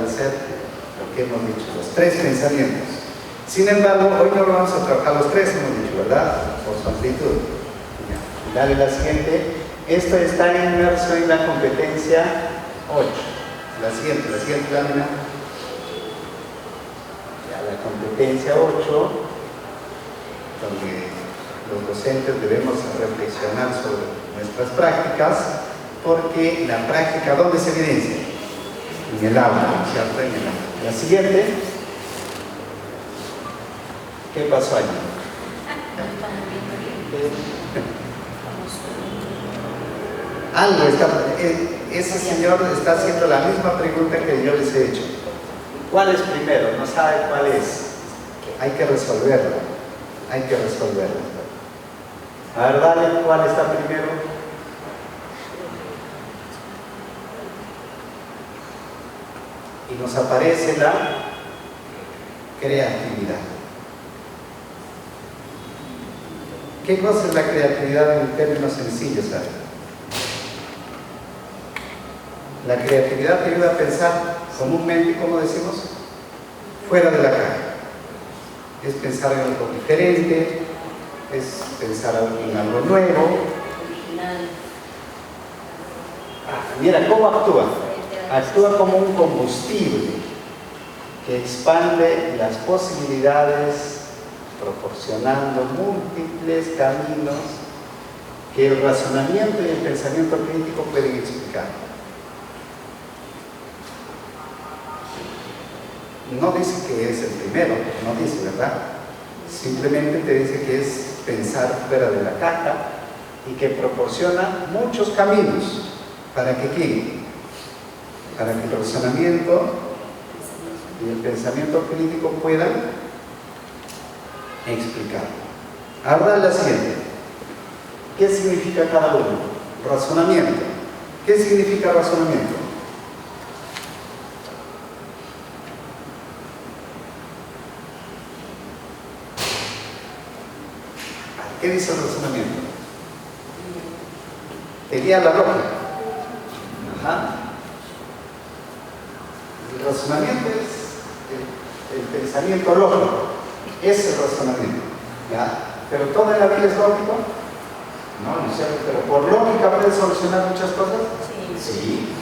fortalecer lo que hemos dicho, los tres pensamientos. Sin embargo, hoy no vamos a trabajar los tres, hemos dicho, ¿verdad? Por su amplitud. Ya. Dale la siguiente. Esto está inmerso en la competencia 8. La siguiente lámina. Ya, la competencia 8, donde los docentes debemos reflexionar sobre nuestras prácticas, porque la práctica, ¿dónde se evidencia? En el aula, ¿cierto? En el aula. La siguiente. ¿Qué pasó allí? Algo está... Ese señor está haciendo la misma pregunta que yo les he hecho. ¿Cuál es primero? No sabe cuál es. Hay que resolverlo. Hay que resolverlo. A ver, dale, ¿cuál está primero? Y nos aparece la creatividad. ¿Qué cosa es la creatividad en términos sencillos? ¿Sabe? La creatividad te ayuda a pensar comúnmente, ¿cómo decimos? Fuera de la caja. Es pensar en algo diferente, es pensar en algo nuevo. Mira, ¿cómo actúa? Actúa como un combustible que expande las posibilidades, proporcionando múltiples caminos que el razonamiento y el pensamiento crítico pueden explicar. No dice que es el primero, no dice, ¿verdad? Simplemente te dice que es pensar fuera de la caja y que proporciona muchos caminos. ¿Para que qué? Para que el razonamiento y el pensamiento crítico puedan explicar. Ahora la siguiente. ¿Qué significa cada uno? Razonamiento. ¿Qué significa razonamiento? ¿Qué dice el razonamiento? Te guía la lógica. Ajá. El razonamiento es el pensamiento lógico. Es el razonamiento. ¿Ya? Pero todo en la vida es lógico. No, no es cierto. Pero por lógica puede solucionar muchas cosas. Sí.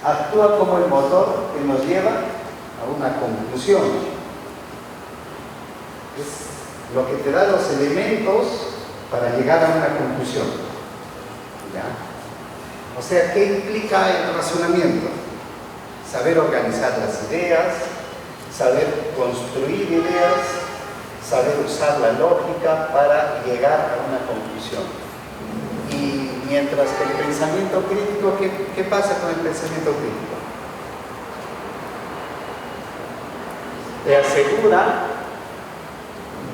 Actúa como el motor que nos lleva a una conclusión. Es lo que te da los elementos para llegar a una conclusión. ¿Ya? O sea, ¿qué implica el razonamiento? Saber organizar las ideas, saber construir ideas, saber usar la lógica para llegar a una conclusión. Y mientras que el pensamiento crítico, ¿qué pasa con el pensamiento crítico? Te asegura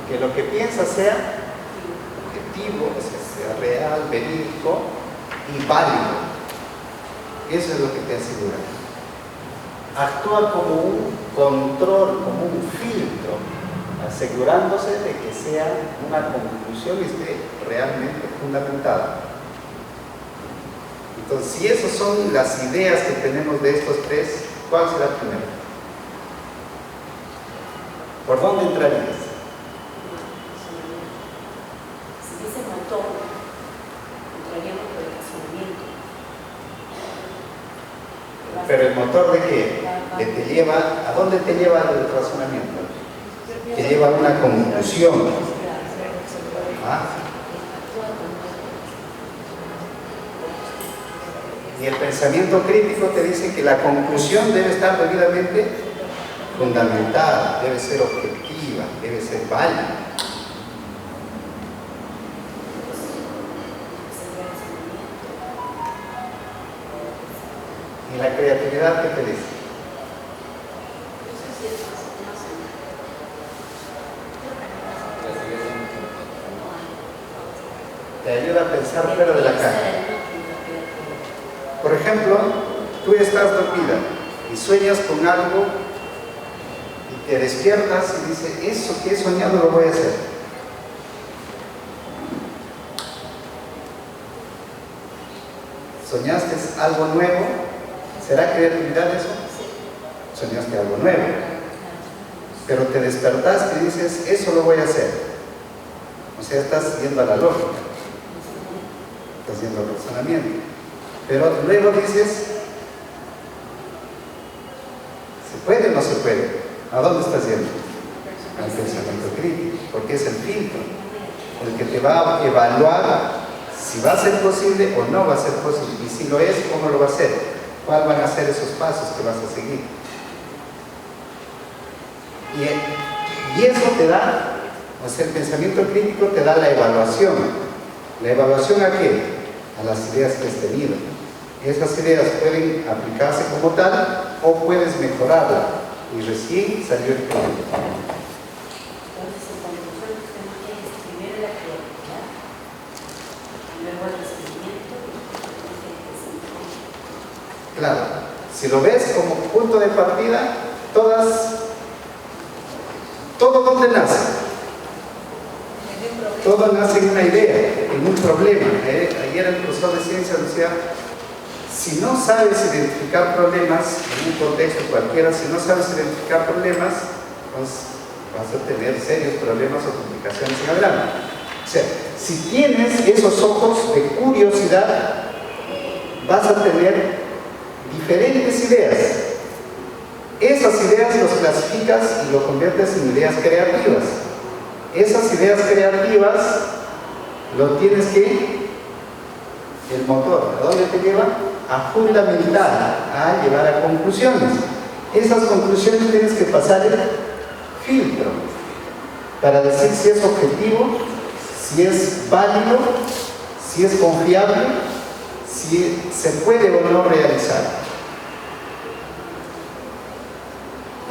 que lo que piensas sea objetivo, sea real, verídico y válido. Eso es lo que te asegura. Actúa como un control, como un filtro, asegurándose de que sea una conclusión y esté realmente fundamentada. Entonces, si esas son las ideas que tenemos de estos tres, ¿cuál será primero? ¿Por dónde entrarías? Pero el motor ¿de qué? Te lleva, ¿a dónde te lleva el razonamiento? Te lleva a una conclusión. ¿Ah? Y el pensamiento crítico te dice que la conclusión debe estar debidamente fundamentada, debe ser objetiva, debe ser válida. ¿Y la creatividad qué te dice? Te ayuda a pensar fuera de la caja. Por ejemplo, tú estás dormida y sueñas con algo y te despiertas y dices, eso que he soñado lo voy a hacer. ¿Soñaste algo nuevo? ¿Será creatividad eso? soñaste algo nuevo, pero te despertaste y dices, eso lo voy a hacer. O sea, estás yendo a la lógica, estás yendo al razonamiento, pero luego dices, ¿se puede o no se puede? ¿A dónde estás yendo? Al pensamiento crítico, porque es el filtro, el que te va a evaluar si va a ser posible o no va a ser posible, y si lo es, ¿cómo lo va a hacer? ¿Cuáles van a ser esos pasos que vas a seguir? Y eso te da, o sea, el pensamiento crítico te da la evaluación. ¿La evaluación a qué? A las ideas que has tenido. Esas ideas pueden aplicarse como tal o puedes mejorarla. Y recién salió el problema. Entonces, en conclusión, usted no tiene primero la creatividad, luego el recibimiento y el crecimiento. Claro, si lo ves como punto de partida, todo donde nace. Todo nace en una idea, en un problema. Ayer el profesor de ciencias decía, si no sabes identificar problemas en un contexto cualquiera, si no sabes identificar problemas, pues vas a tener serios problemas o complicaciones en adelante. O sea, si tienes esos ojos de curiosidad, vas a tener diferentes ideas. Esas ideas los clasificas y lo conviertes en ideas creativas. Esas ideas creativas lo tienes que, el motor, ¿a dónde te lleva? A fundamentar, a llevar a conclusiones. Esas conclusiones tienes que pasar el filtro para decir si es objetivo, si es válido, si es confiable, si se puede o no realizar.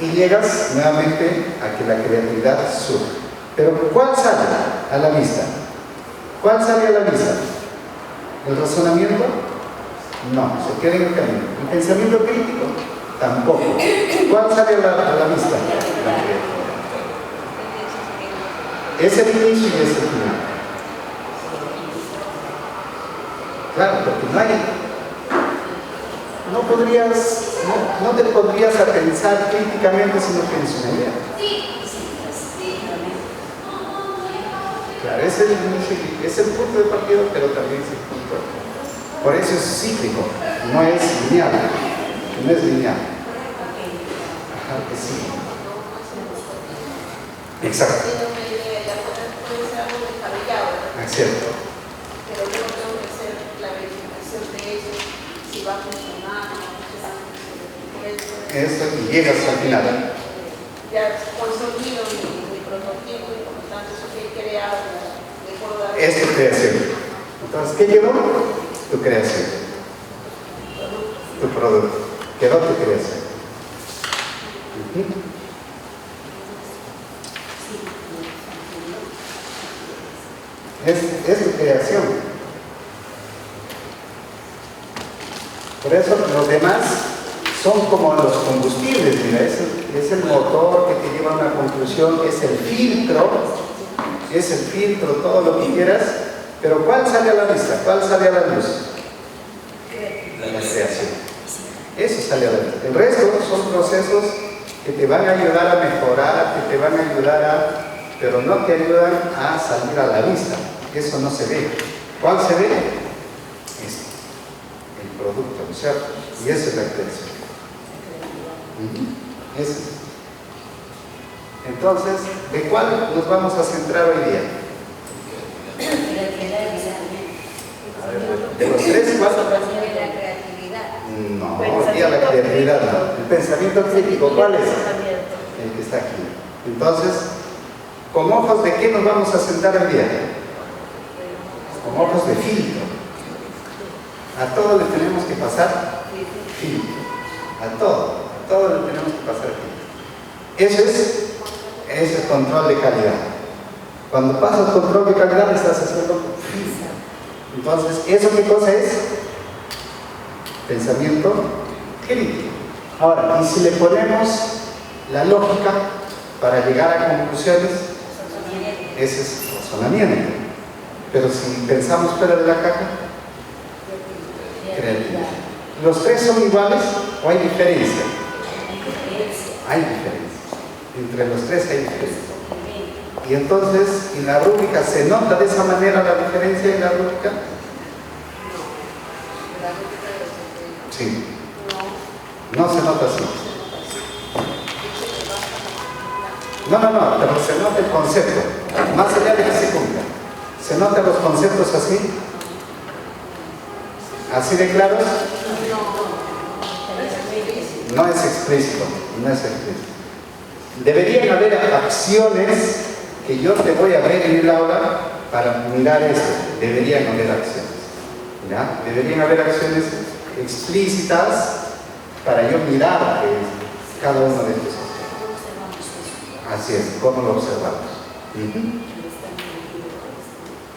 Y llegas nuevamente a que la creatividad surge. Pero ¿cuál sale a la vista? ¿Cuál sale a la vista? ¿El razonamiento? No, se queda en el camino. ¿El pensamiento crítico? Tampoco. ¿Cuál sale a la vista? La creatividad. Es el inicio y es el final. Claro, porque no te podrías a pensar críticamente si no tienes una idea. Claro, es el inicio, es el punto de partida, pero también es el punto. Por eso es cíclico, no es lineal. No es lineal. Ajá, es cíclico. Exacto. Es cierto. Pero yo tengo que hacer la verificación de eso, si va a funcionar, Eso, y llegas al final. ya consolido mi prototipo y por lo tanto eso que he creado de forma Es tu creación. Entonces, ¿qué quedó? Tu creación. Tu producto. Quedó tu creación. Es tu creación. Por eso los demás son como los combustibles, mira, es el motor que te lleva a una conclusión, es el filtro, todo lo que quieras, pero ¿cuál sale a la vista? ¿Cuál sale a la luz? La creación. Eso sale a la vista. El resto son procesos que te van a ayudar a mejorar, que te van a ayudar pero no te ayudan a salir a la vista. Eso no se ve. ¿Cuál se ve? Esto, el producto, ¿no es cierto? Y eso es la creación. Eso es. Entonces, ¿de cuál nos vamos a centrar hoy día? A ver, de los tres, ¿cuál? No, hoy día la creatividad no. El pensamiento crítico, ¿cuál es? El que está aquí. Entonces, ¿con ojos de qué nos vamos a sentar hoy día? Con ojos de filtro. A todo le tenemos que pasar filtro. A todo le tenemos que pasar filtro. Eso es control de calidad. Cuando pasas control de calidad, estás haciendo filtro. Entonces, ¿eso qué cosa es? Pensamiento crítico. Ahora, y si le ponemos la lógica para llegar a conclusiones, ese es razonamiento. Pero si pensamos fuera de la caja, creatividad. ¿Los tres son iguales o hay diferencia? Hay diferencias. Entre los tres hay diferencias. Y entonces, ¿en la rúbrica se nota de esa manera la diferencia en la rúbrica? Sí. No se nota así. No, pero se nota el concepto. Más allá de que se cumpla. ¿Se notan los conceptos así? ¿Así de claros? No es explícito. No es explícito. Deberían haber acciones que yo te voy a ver en el aula para mirar eso. Deberían haber acciones. ¿Ya? Deberían haber acciones explícitas para yo mirar cada uno de estos aspectos. Así es, ¿cómo lo observamos?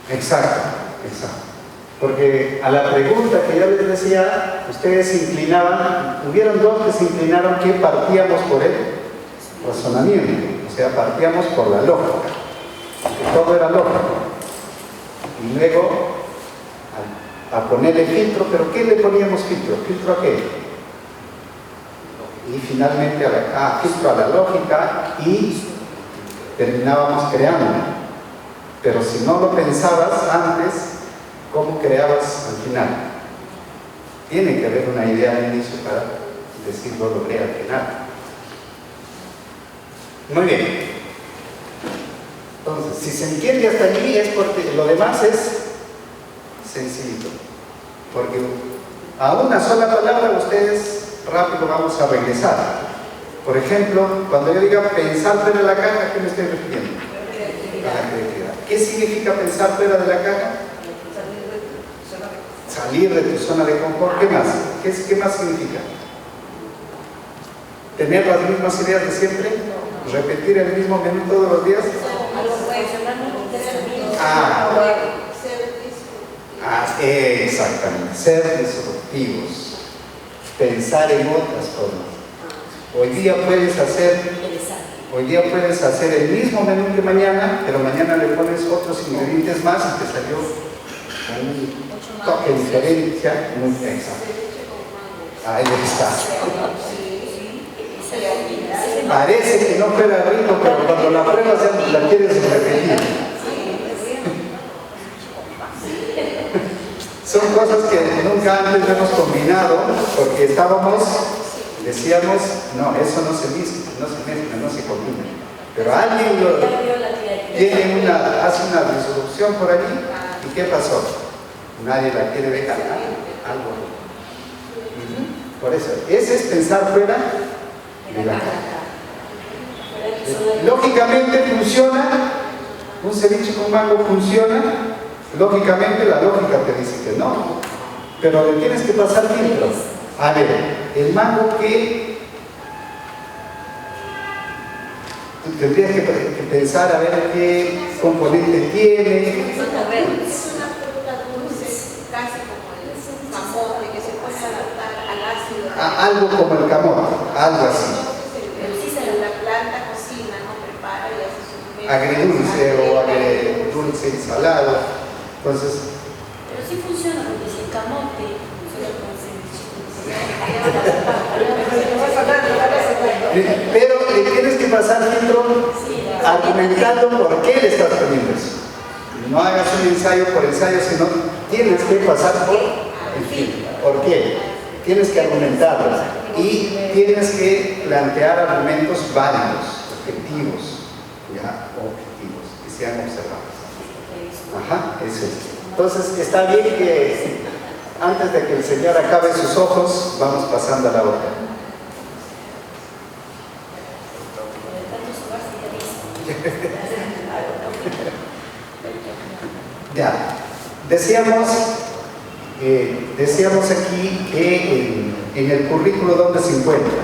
Exacto. Porque a la pregunta que yo les decía, ustedes se inclinaban, hubieron dos que se inclinaron que partíamos por el razonamiento, o sea, partíamos por la lógica, que todo era lógico. Y luego, a ponerle filtro, ¿pero qué le poníamos filtro? ¿Filtro a qué? Y finalmente filtro a la lógica y terminábamos creando. Pero si no lo pensabas antes, ¿cómo creabas al final? Tiene que haber una idea al inicio para decir lo logré al final. Muy bien. Entonces, si se entiende hasta allí es porque lo demás es sencillito. Porque a una sola palabra ustedes rápido vamos a regresar. Por ejemplo, cuando yo diga pensar fuera de la caja, ¿a qué me estoy refiriendo? A la creatividad. ¿Qué significa pensar fuera de la caja? Salir de tu zona de confort. ¿Qué más? ¿Qué más significa? ¿Tener las mismas ideas de siempre? ¿Repetir el mismo menú todos los días? Exactamente. Ser disruptivos. Pensar en otras formas. Hoy día puedes hacer el mismo menú que mañana, pero mañana le pones otros ingredientes más y te salió un toque de diferencia muy exacto. Ahí está. Parece que no fuera rico, pero cuando la pruebas ya la quieres repetir. Son cosas que nunca antes hemos combinado porque decíamos, no, eso no se mezcla, no se combina. Pero alguien hace una disolución por allí, ¿y qué pasó? Nadie la quiere dejar, algo. Por eso, ese es pensar fuera de la caja. Lógicamente funciona, un ceviche con mango funciona, lógicamente la lógica te dice que no, pero le tienes que pasar filtro. A ver, el mango que tú tendrías que pensar a ver qué componente tiene. Es una fruta dulce, casi como el camote, que se puede adaptar al ácido. Algo como el camote, algo así. La planta cocina, no prepara y hace su agridulce o agridulce y salado. Entonces, pero sí funciona porque si el camote funciona con pero le tienes que pasar filtro argumentando por qué le estás poniendo eso. No hagas un ensayo por ensayo, sino tienes que pasar por el filtro. ¿Por qué? Tienes que argumentarlo y tienes que plantear argumentos válidos, objetivos, que sean observados. Eso es. Entonces, está bien que antes de que el Señor acabe sus ojos, vamos pasando a la otra. Ya, decíamos aquí que en el currículo donde se encuentra.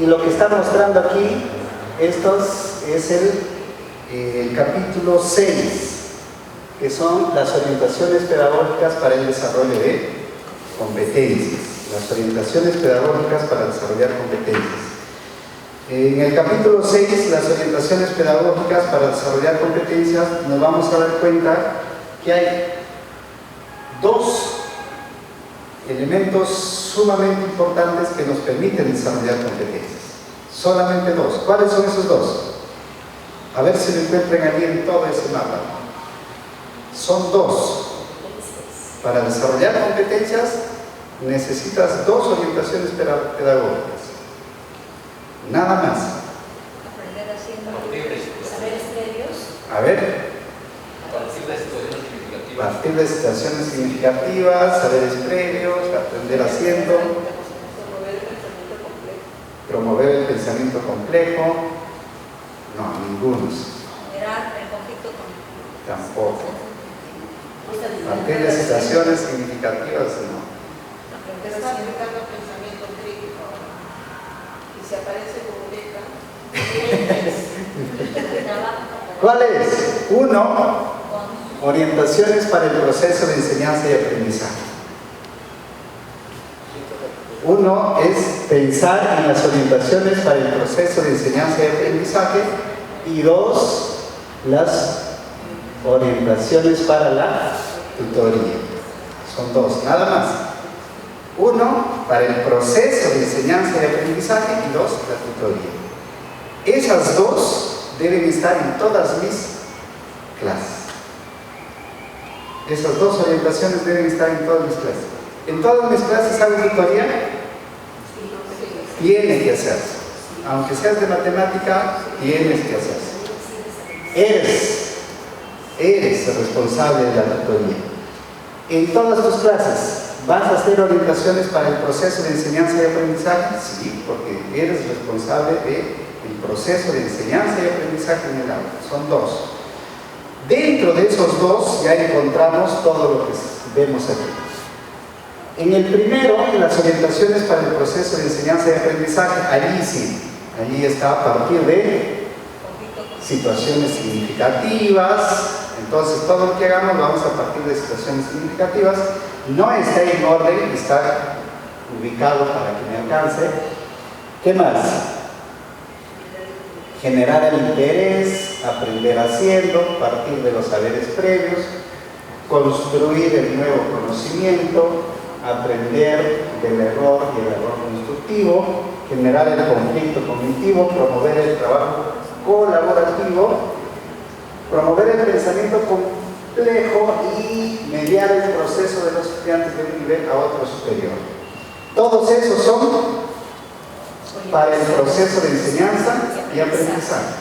Y lo que está mostrando aquí, es el capítulo 6, que son las orientaciones pedagógicas para el desarrollo de competencias. Las orientaciones pedagógicas para desarrollar competencias. En el capítulo 6, las orientaciones pedagógicas para desarrollar competencias, nos vamos a dar cuenta que hay dos elementos sumamente importantes que nos permiten desarrollar competencias. Solamente dos. ¿Cuáles son esos dos? A ver si lo encuentran allí en todo ese mapa. Son dos. Para desarrollar competencias necesitas dos orientaciones pedagógicas. Nada más. Aprender haciendo Saberes previos. A ver. Partir de situaciones significativas, saberes previos, aprender haciendo, promover el pensamiento complejo. No, ninguno. Generar el conflicto con Tampoco. Partir de situaciones significativas, no. aprender a aplicando pensamiento crítico. Y si aparece completa, ¿Cuál es? Uno, orientaciones para el proceso de enseñanza y aprendizaje. Uno es pensar en las orientaciones para el proceso de enseñanza y aprendizaje. Y dos, las orientaciones para la tutoría. Son dos, nada más. Uno, para el proceso de enseñanza y aprendizaje. Y dos, la tutoría. Esas dos deben estar en todas mis clases. Esas dos orientaciones deben estar en todas mis clases. En todas mis clases hago tutoría. Tiene que hacerse. Aunque seas de matemática, tienes que hacerse. Eres el responsable de la tutoría. En todas tus clases, ¿vas a hacer orientaciones para el proceso de enseñanza y aprendizaje? Sí, porque eres responsable del proceso de enseñanza y aprendizaje en el aula. Son dos. Dentro de esos dos ya encontramos todo lo que vemos aquí. En el primero, en las orientaciones para el proceso de enseñanza y aprendizaje, allí sí, allí está a partir de situaciones significativas. Entonces todo lo que hagamos vamos a partir de situaciones significativas. No está en orden, está ubicado para que me alcance. ¿Qué más? Generar el interés, aprender haciendo, partir de los saberes previos, construir el nuevo conocimiento, aprender del error y el error constructivo, generar el conflicto cognitivo, promover el trabajo colaborativo, promover el pensamiento complejo y mediar el proceso de los estudiantes de un nivel a otro superior. Todos esos son para el proceso de enseñanza y aprendizaje.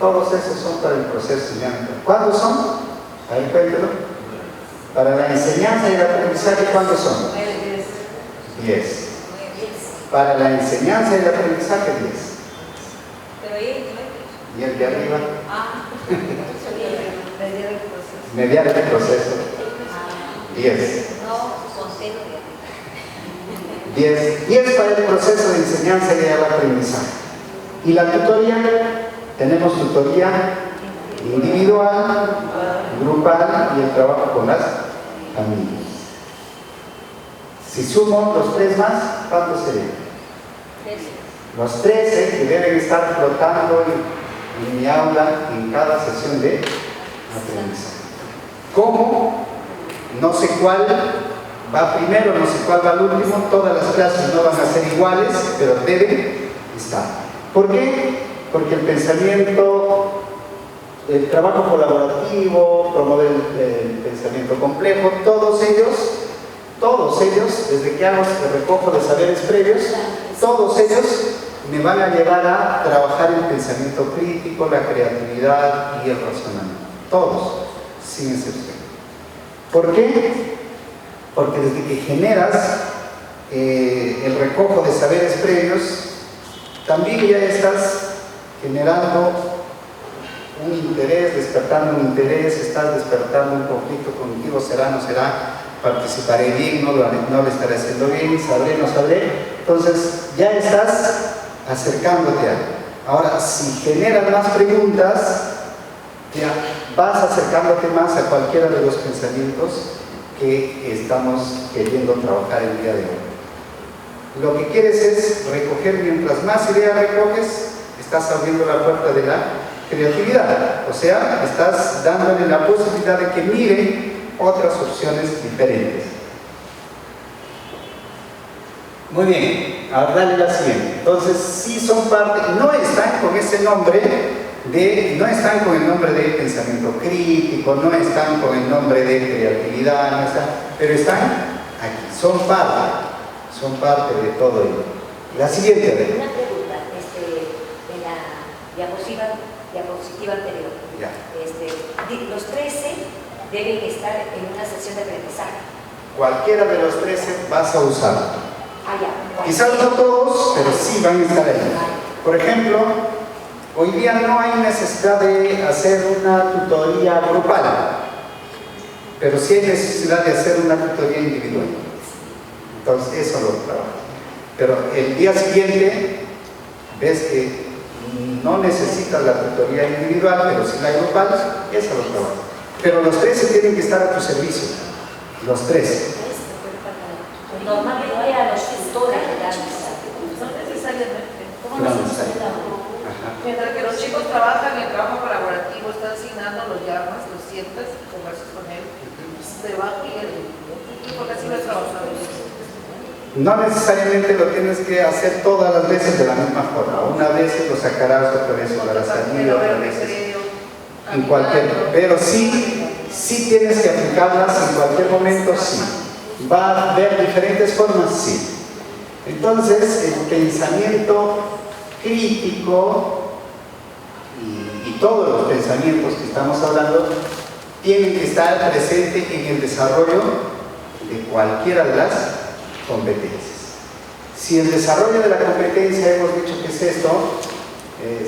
Todos esos son para el proceso de enseñanza. ¿Cuántos son? A ver, cuéntelo. Para la enseñanza y el aprendizaje, ¿cuántos son? 10. Para la enseñanza y el aprendizaje, 10. pero ahí ¿Y el de arriba? mediar el proceso. Mediar el proceso. 10. No, consejo 10 para el proceso de enseñanza y el aprendizaje. Y la tutoría, tenemos tutoría individual, grupal y el trabajo con las familias. Si sumo los 3 más, ¿cuántos serían? 13. Los 13 que deben estar flotando en mi aula en cada sesión de aprendizaje. ¿Cómo? No sé cuál va primero, no sé cuál va al último. Todas las clases no van a ser iguales, pero deben estar. ¿Por qué? Porque el pensamiento, el trabajo colaborativo, promover el pensamiento complejo, todos ellos, desde que hago el recojo de saberes previos, todos ellos me van a llevar a trabajar el pensamiento crítico, la creatividad y el razonamiento. Todos, sin excepción. ¿Por qué? Porque desde que generas el recojo de saberes previos, también ya estás generando un interés, despertando un interés, estás despertando un conflicto cognitivo, será, no será, participaré bien, no lo estaré haciendo bien, sabré, no sabré. Entonces ya estás acercándote a él. Ahora, si generas más preguntas, ya vas acercándote más a cualquiera de los pensamientos que estamos queriendo trabajar el día de hoy. Lo que quieres es recoger, mientras más ideas recoges, estás abriendo la puerta de la creatividad, o sea, estás dándole la posibilidad de que miren otras opciones diferentes. Muy bien, ahora dale la siguiente. Entonces, sí son parte, no están con ese nombre no están con el nombre de pensamiento crítico, no están con el nombre de creatividad, no están, pero están aquí, son parte de todo ello. La siguiente, Una pregunta, en la diapositiva anterior. Ya. Los 13 deben estar en una sesión de aprendizaje. Cualquiera de los 13 vas a usar. Ah, ya. Quizás no todos, pero sí van a estar ahí. Por ejemplo, hoy día no hay necesidad de hacer una tutoría grupal, pero sí hay necesidad de hacer una tutoría individual. Entonces, eso lo trabaja. Pero el día siguiente, ves que no necesitas la tutoría individual, pero sí la grupal, eso lo trabaja. Pero los 13 tienen que estar a tu servicio. Los 13. Normalmente a los tutores le dan No necesariamente. No necesariamente. Mientras que los chicos trabajan en trabajo colaborativo, están asignando, los llamas, los sientas, conversas con él, debajo y él, porque así lo he trabajado. No necesariamente lo tienes que hacer todas las veces de la misma forma. Una vez lo sacarás, otra vez lo harás allí, otra vez en cualquier. Pero sí tienes que aplicarlas en cualquier momento, sí. ¿Va a haber diferentes formas? Sí. Entonces, el pensamiento crítico y todos los pensamientos que estamos hablando tienen que estar presentes en el desarrollo de cualquiera de las competencias. Si el desarrollo de la competencia hemos dicho que es esto,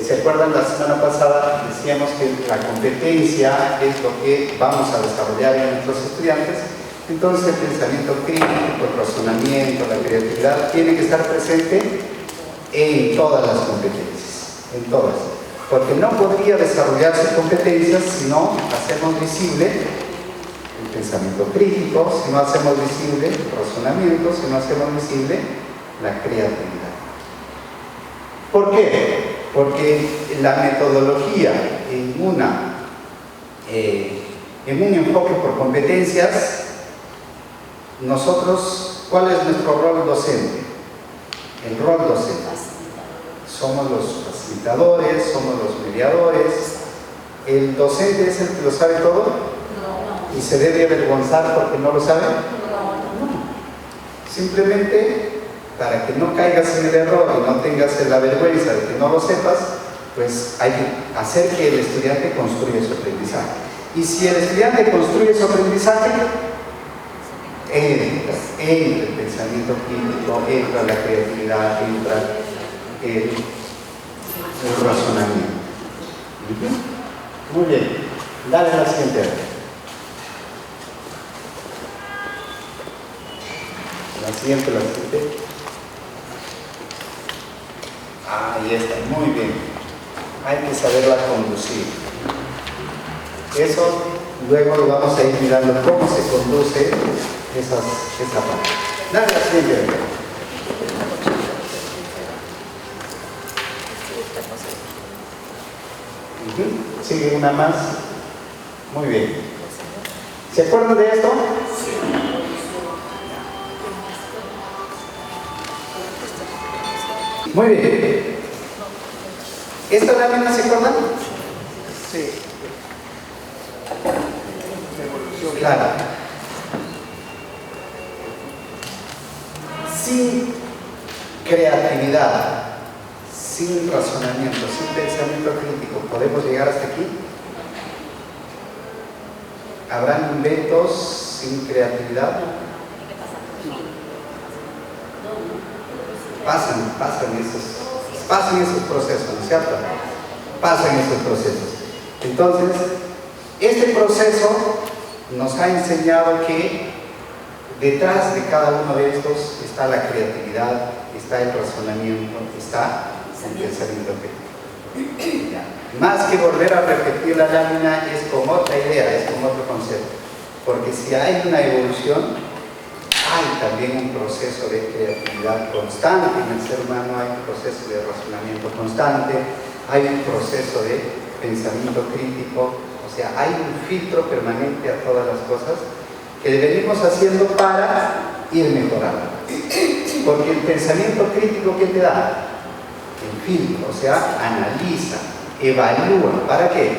¿se acuerdan la semana pasada? Decíamos que la competencia es lo que vamos a desarrollar en nuestros estudiantes. Entonces el pensamiento crítico, el razonamiento, la creatividad tiene que estar presente en todas las competencias, en todas, porque no podría desarrollarse competencias si no hacemos visible el pensamiento crítico, si no hacemos visible el razonamiento, si no hacemos visible la creatividad. ¿Por qué? Porque la metodología en un enfoque por competencias, nosotros, ¿cuál es nuestro rol docente? El rol docente. Somos los facilitadores, somos los mediadores. ¿El docente es el que lo sabe todo? No. ¿Y se debe avergonzar porque no lo sabe? No. Simplemente para que no caigas en el error y no tengas la vergüenza de que no lo sepas, pues hay que hacer que el estudiante construya su aprendizaje. Y si el estudiante construye su aprendizaje, entra el pensamiento crítico, entra la creatividad, entra el razonamiento. Muy bien, dale la siguiente. La siguiente. Ahí está, muy bien. Hay que saberla conducir. Eso luego lo vamos a ir mirando cómo se conduce esa parte. Dale la siguiente. Sigue una más. Muy bien. ¿Se acuerdan de esto? Muy bien. ¿Esta lámina se acuerdan? Sí. Claro. Sin creatividad, sin razonamiento, sin pensamiento crítico, ¿podemos llegar hasta aquí? ¿Habrán inventos sin creatividad? Pasan esos procesos, ¿no es cierto? Pasan esos procesos. Entonces, este proceso nos ha enseñado que detrás de cada uno de estos está la creatividad, está el razonamiento, está el pensamiento crítico. Más que volver a repetir la lámina, es con otra idea, es con otro concepto. Porque si hay una evolución, hay también un proceso de creatividad constante en el ser humano, hay un proceso de razonamiento constante, hay un proceso de pensamiento crítico, o sea, hay un filtro permanente a todas las cosas que venimos haciendo para ir mejorando. Porque el pensamiento crítico, ¿qué te da? El filtro, o sea, analiza, evalúa. ¿Para qué?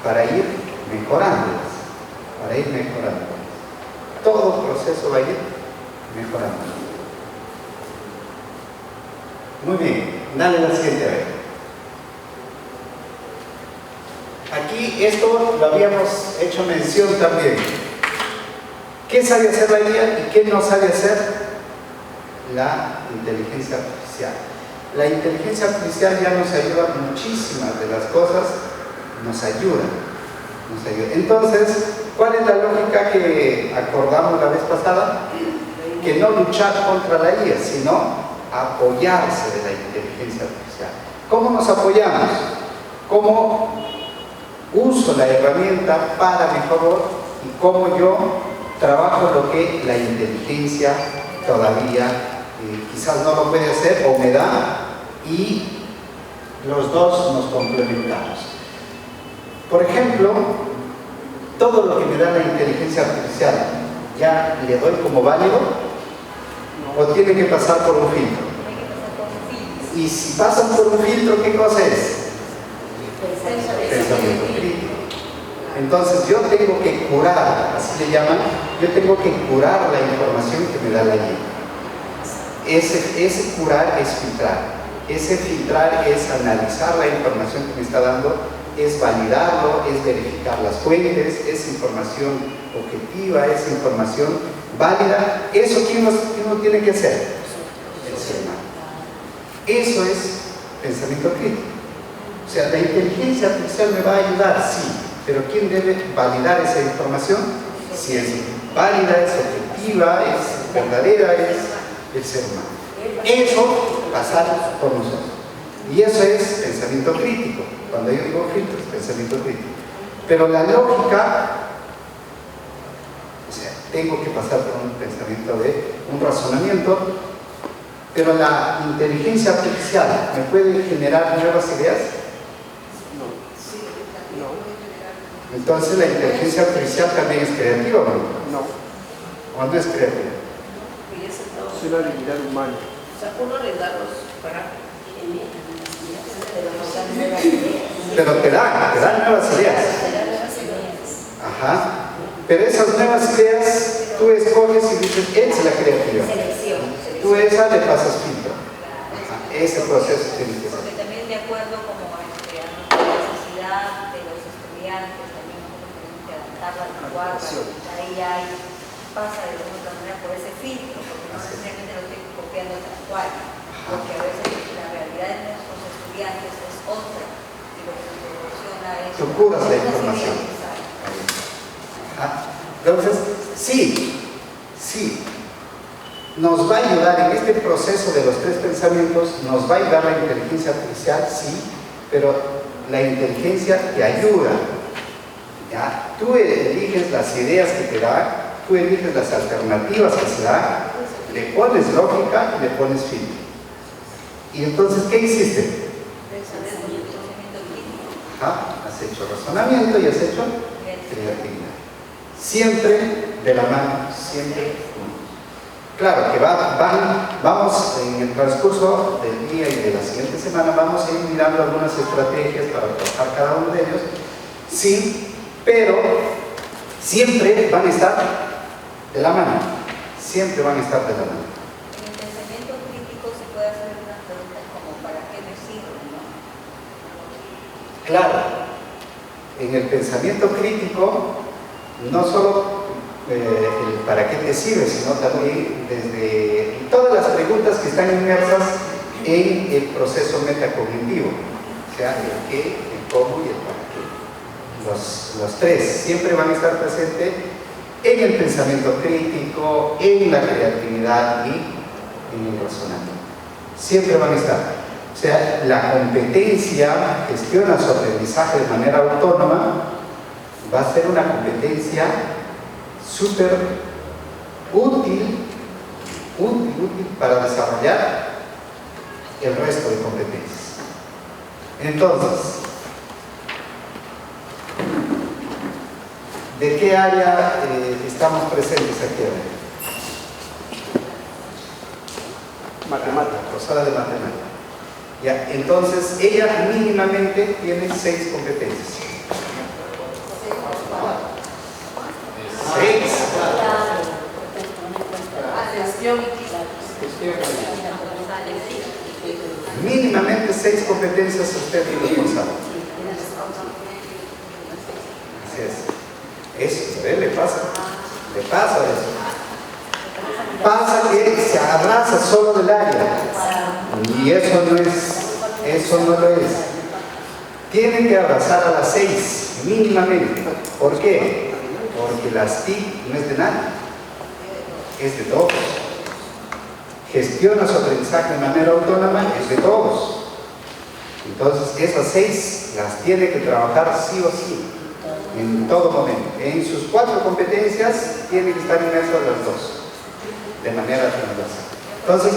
Para ir mejorando. Para ir mejorando. Todo proceso va a ir mejorando. Muy bien, dale la siguiente vez. Aquí esto lo habíamos hecho mención también. ¿Qué sabe hacer la IA y qué no sabe hacer la inteligencia artificial? La inteligencia artificial ya nos ayuda muchísimas de las cosas, nos ayuda. Entonces, ¿cuál es la lógica que acordamos la vez pasada? Que no luchar contra la IA, sino apoyarse de la inteligencia artificial. ¿Cómo nos apoyamos? ¿Cómo uso la herramienta para mi favor y cómo yo trabajo lo que la inteligencia todavía quizás no lo puede hacer o me da, y los dos nos complementamos? Por ejemplo, todo lo que me da la inteligencia artificial, ¿ya le doy como válido? ¿O tiene que pasar por un filtro? Y si pasan por un filtro, ¿qué cosa es? Pensamiento crítico. Entonces yo tengo que curar, así le llaman, yo tengo que curar la información que me da la IA. Ese curar es filtrar. Ese filtrar es analizar la información que me está dando, es validarlo, es verificar las fuentes, es información objetiva, es información válida. ¿Eso quién lo tiene que hacer? El ser humano. Eso es pensamiento crítico. O sea, la inteligencia artificial me va a ayudar, sí, pero ¿quién debe validar esa información? Si es válida, es objetiva, es verdadera, es el ser humano. Eso pasar por nosotros. Y eso es pensamiento crítico. Cuando yo digo filtro, es pensamiento crítico. Pero la lógica, o sea, tengo que pasar por un pensamiento de un razonamiento, pero la inteligencia artificial me puede generar nuevas ideas. Entonces la inteligencia artificial también es creativa, ¿o no? ¿O no es creativa? Es una habilidad humana. O sea, uno le da los parámetros. Pero te dan nuevas ideas. Ajá. Pero esas nuevas ideas tú escoges y dices, esa es la creativa. Tú esa le pasas filtro. Ajá. Ese proceso tiene que ser. Porque también de acuerdo como a nuestra necesidad de los estudiantes, también nosotros tenemos que adaptarla, adecuarla. Ahí hay, pasa de alguna otra manera por ese filtro, porque no necesariamente lo estoy copiando tal cual. Porque a veces la realidad de nuestros estudiantes es otra y lo que nos proporciona es... Tú curas la información. Ajá. Entonces, sí, nos va a ayudar en este proceso de los tres pensamientos, nos va a ayudar la inteligencia artificial, sí, pero la inteligencia te ayuda. ¿Ya? Tú eliges las ideas que te da, tú eliges las alternativas que se dan, le pones lógica y le pones filtro. Y entonces, ¿qué hiciste? Ajá, has hecho razonamiento y has hecho creatividad. Siempre de la mano, siempre juntos. Claro que vamos en el transcurso del día y de la siguiente semana, vamos a ir mirando algunas estrategias para trabajar cada uno de ellos, sí, pero siempre van a estar de la mano, siempre van a estar de la mano. En el pensamiento crítico se puede hacer unas preguntas como ¿para qué me sirve? ¿No? Claro, en el pensamiento crítico no solo el para qué te sirve, sino también desde todas las preguntas que están inmersas en el proceso metacognitivo, o sea, el qué, el cómo y el para qué. Los tres siempre van a estar presentes en el pensamiento crítico, en la creatividad y en el razonamiento. Siempre van a estar. O sea, la competencia gestiona su aprendizaje de manera autónoma, va a ser una competencia súper útil para desarrollar el resto de competencias. Entonces, ¿de qué área estamos presentes aquí? Matemática. Profesora de matemática. Ya, entonces ella mínimamente tiene 6 competencias. 6. Gestión y Mínimamente 6 competencias usted es responsable. Así es. Eso, ¿ve? Le pasa eso. Pasa que se abraza solo del área. Y eso no lo es. Tienen que abrazar a las 6, mínimamente. ¿Por qué? Porque las TIC no es de nadie, es de todos. Gestiona su aprendizaje de manera autónoma, es de todos. Entonces, esas 6 las tiene que trabajar sí o sí, en todo momento. En sus 4 competencias, tiene que estar inmersas las 2, de manera transversal. Entonces,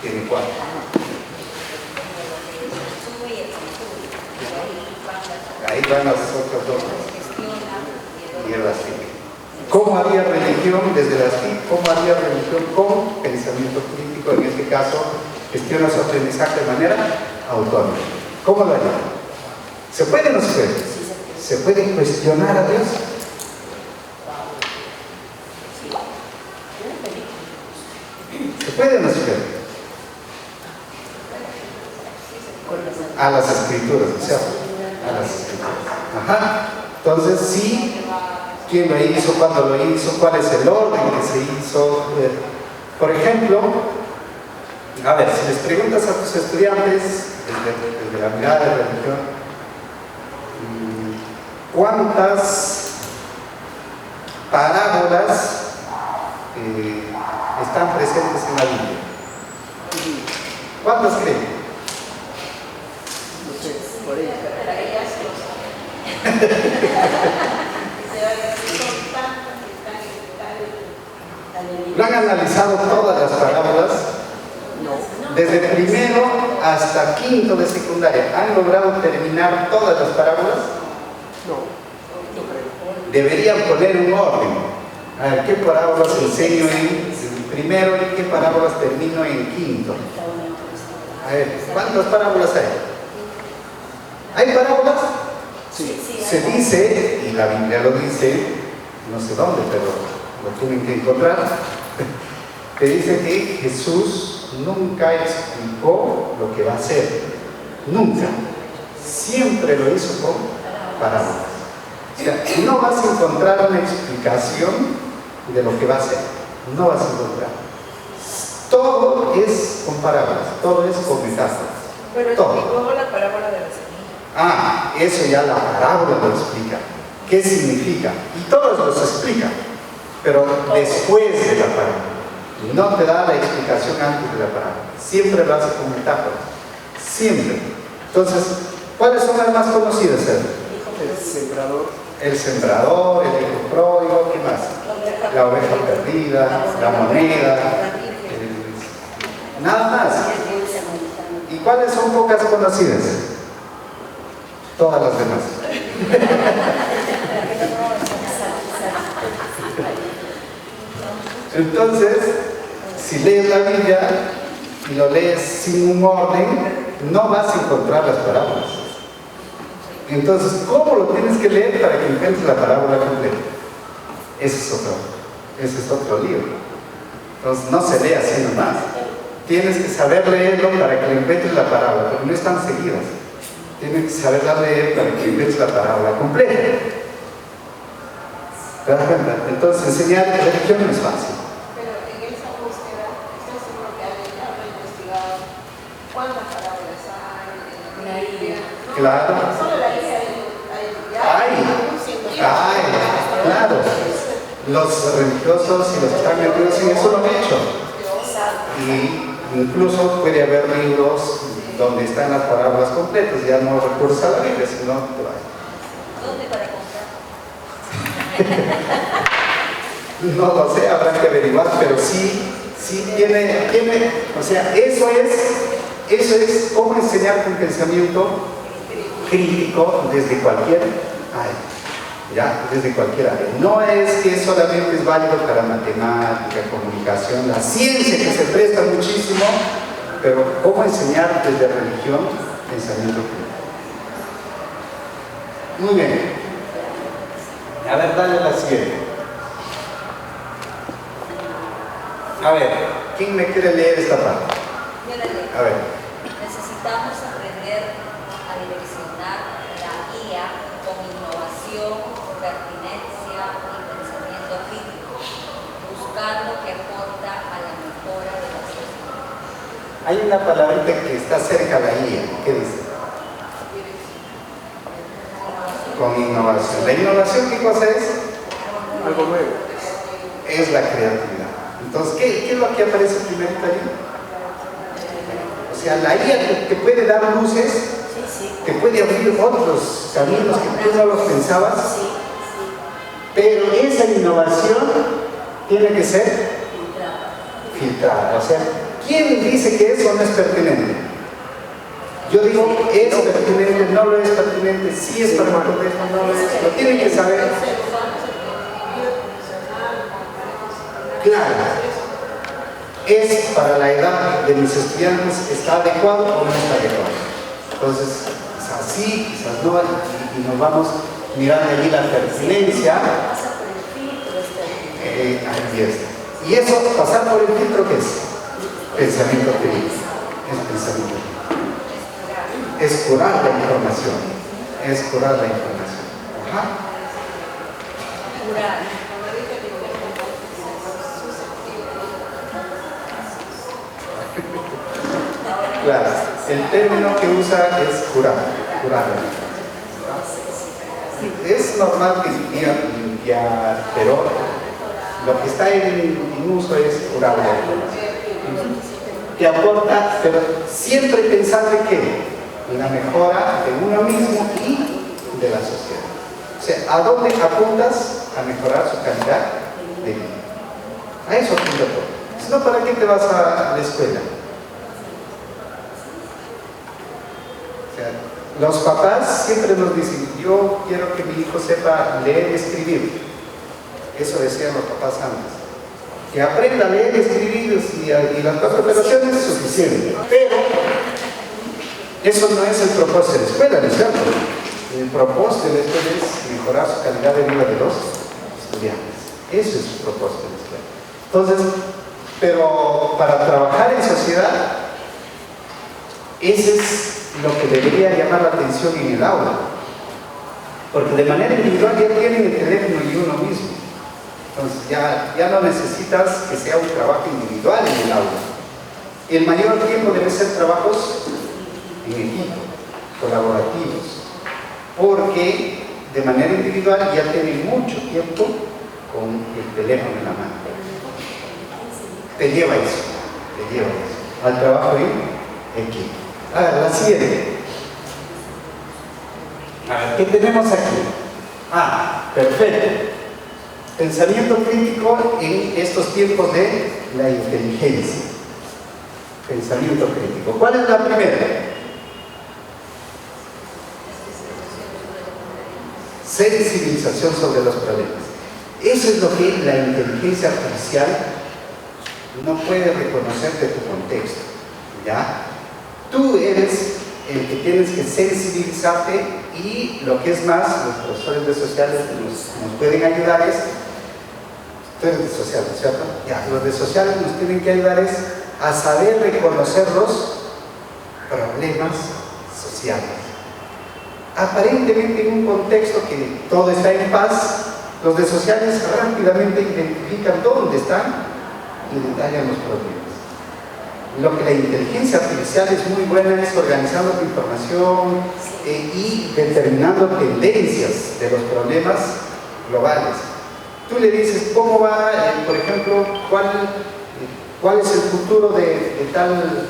tiene 4. Ahí van las otras 2. Y el TIC. ¿Cómo haría religión desde las TIC? ¿Cómo haría religión con pensamiento crítico? En este caso, gestiona su aprendizaje de manera autónoma. ¿Cómo lo haría? ¿Se puede o no se puede? ¿Se puede cuestionar a Dios? ¿Se puede o no se puede? A las escrituras, o sea, a las escrituras. Ajá. Entonces, sí, ¿quién lo hizo? ¿Cuándo lo hizo? ¿Cuál es el orden que se hizo? Por ejemplo, a ver, si les preguntas a tus estudiantes, desde la mirada de religión, ¿cuántas parábolas están presentes en la Biblia? ¿Cuántas creen? No sé, por ahí. ¿Lo han analizado todas las parábolas? No. Desde primero hasta quinto de secundaria, ¿han logrado terminar todas las parábolas? No, no creo. Deberían poner un orden. A ver, ¿qué parábolas enseño en primero y qué parábolas termino en quinto? A ver, ¿cuántas parábolas hay? ¿Hay parábolas? Sí. Se dice, y la Biblia lo dice, no sé dónde, pero lo tienen que encontrar, que dice que Jesús nunca explicó lo que va a hacer. Nunca. Siempre lo hizo con parábolas. O sea, no vas a encontrar una explicación de lo que va a hacer. No vas a encontrar. Todo es con parábolas, todo es con metáforas. Pero explicó la parábola de la semilla. Eso ya la parábola lo explica. ¿Qué significa? Y todos los explican, pero después de la parábola. No te da la explicación antes de la parábola. Siempre lo hace con metáforas. Siempre. Entonces, ¿cuáles son las más conocidas? El sembrador. El sembrador, el hijo pródigo, ¿qué más? La oveja perdida, la moneda, nada más. ¿Y cuáles son pocas conocidas? Todas las demás. Entonces, si lees la Biblia y lo lees sin un orden, no vas a encontrar las parábolas. Entonces, ¿cómo lo tienes que leer para que encuentres la parábola completa? Ese es otro libro. Entonces, no se lee así nomás. Tienes que saber leerlo para que encuentres la parábola, porque no están seguidas. Tienes que saberla leer para que encuentres la parábola completa. ¿Te das cuenta? Entonces, enseñar religión no es fácil. Pero en esa búsqueda, estoy seguro que alguien habrá investigado cuántas parábolas hay en la Biblia. Claro. Solo la Biblia Ay, claro. Los religiosos y los que están metidos en eso lo han hecho. Y incluso puede haber libros donde están las parábolas completas, ya no recursos a la Biblia, sino te vas. ¿Dónde para comprar? No lo sé, habrá que averiguar, pero sí tiene, o sea, eso es cómo enseñar con pensamiento crítico desde cualquier área. ¿ya? Desde cualquier área. No es que solamente es válido para matemática, comunicación, la ciencia que se presta muchísimo, pero ¿cómo enseñar desde religión pensamiento crítico? Muy bien. A ver, dale la siguiente. A ver, ¿quién me quiere leer esta parte? Yo la leo. A ver. Necesitamos aprender a direccionar la guía con innovación, pertinencia y pensamiento crítico, buscando que aporta a la mejora de la sociedad. Hay una palabrita que está cerca de la guía. ¿Qué dice? Con innovación. ¿La innovación qué cosa es? Algo nuevo. Es la creatividad. Entonces, ¿qué es lo que aparece primero allí? O sea, la IA te puede dar luces, te puede abrir otros caminos que tú no los pensabas, pero esa innovación tiene que ser filtrada. O sea, ¿quién dice que eso no es pertinente? Yo digo, es pertinente, no lo es pertinente, sí es para el contexto, no lo es, lo tienen que saber. Claro, es para la edad de mis estudiantes, ¿está adecuado o no está adecuado? Entonces, quizás sí, quizás no, y nos vamos mirando allí la pertinencia. Ahí está. Y eso, pasar por el filtro, ¿qué es? Pensamiento crítico. Es pensamiento crítico. Es curar la información. Es curar la información. Ajá. Curar. Claro, el término que usa es curar. Es normal que limpiar, pero lo que está en uso es curar la información. Que aporta, pero siempre pensando en qué, en la mejora de uno mismo y de la sociedad. O sea, ¿a dónde apuntas? A mejorar su calidad de vida. A eso apunta todo. Si no, ¿para qué te vas a la escuela? O sea, los papás siempre nos dicen, yo quiero que mi hijo sepa leer y escribir. Eso decían los papás antes. Que aprenda a leer y escribir y las 4 operaciones es suficiente. Pero eso no es el propósito de la escuela, ¿no es cierto? El propósito de la escuela es mejorar su calidad de vida de los estudiantes. Eso es su propósito de la escuela. Entonces, pero para trabajar en sociedad, ese es lo que debería llamar la atención en el aula. Porque de manera individual ya tienen el teléfono y uno mismo. Entonces ya no necesitas que sea un trabajo individual en el aula. El mayor tiempo debe ser trabajos en equipo, colaborativos, porque de manera individual ya tienen mucho tiempo con el teléfono en la mano. Te lleva eso al trabajo en equipo. Ahora, la siguiente. A ver, ¿qué tenemos aquí? Perfecto. Pensamiento crítico en estos tiempos de la inteligencia. Pensamiento crítico. ¿Cuál es la primera? Sensibilización sobre los problemas. Eso es lo que la inteligencia artificial no puede reconocer de tu contexto. ¿Ya? Tú eres el que tienes que sensibilizarte y lo que es más, los profesores de sociales nos pueden ayudar es, tú eres de sociales, ¿cierto? Ya, los de sociales nos tienen que ayudar es a saber reconocer los problemas sociales. Aparentemente en un contexto que todo está en paz, los de sociales rápidamente identifican dónde están y detallan los problemas. Lo que la inteligencia artificial es muy buena es organizando tu información y determinando tendencias de los problemas globales. Tú le dices cómo va, por ejemplo, cuál es el futuro de tal,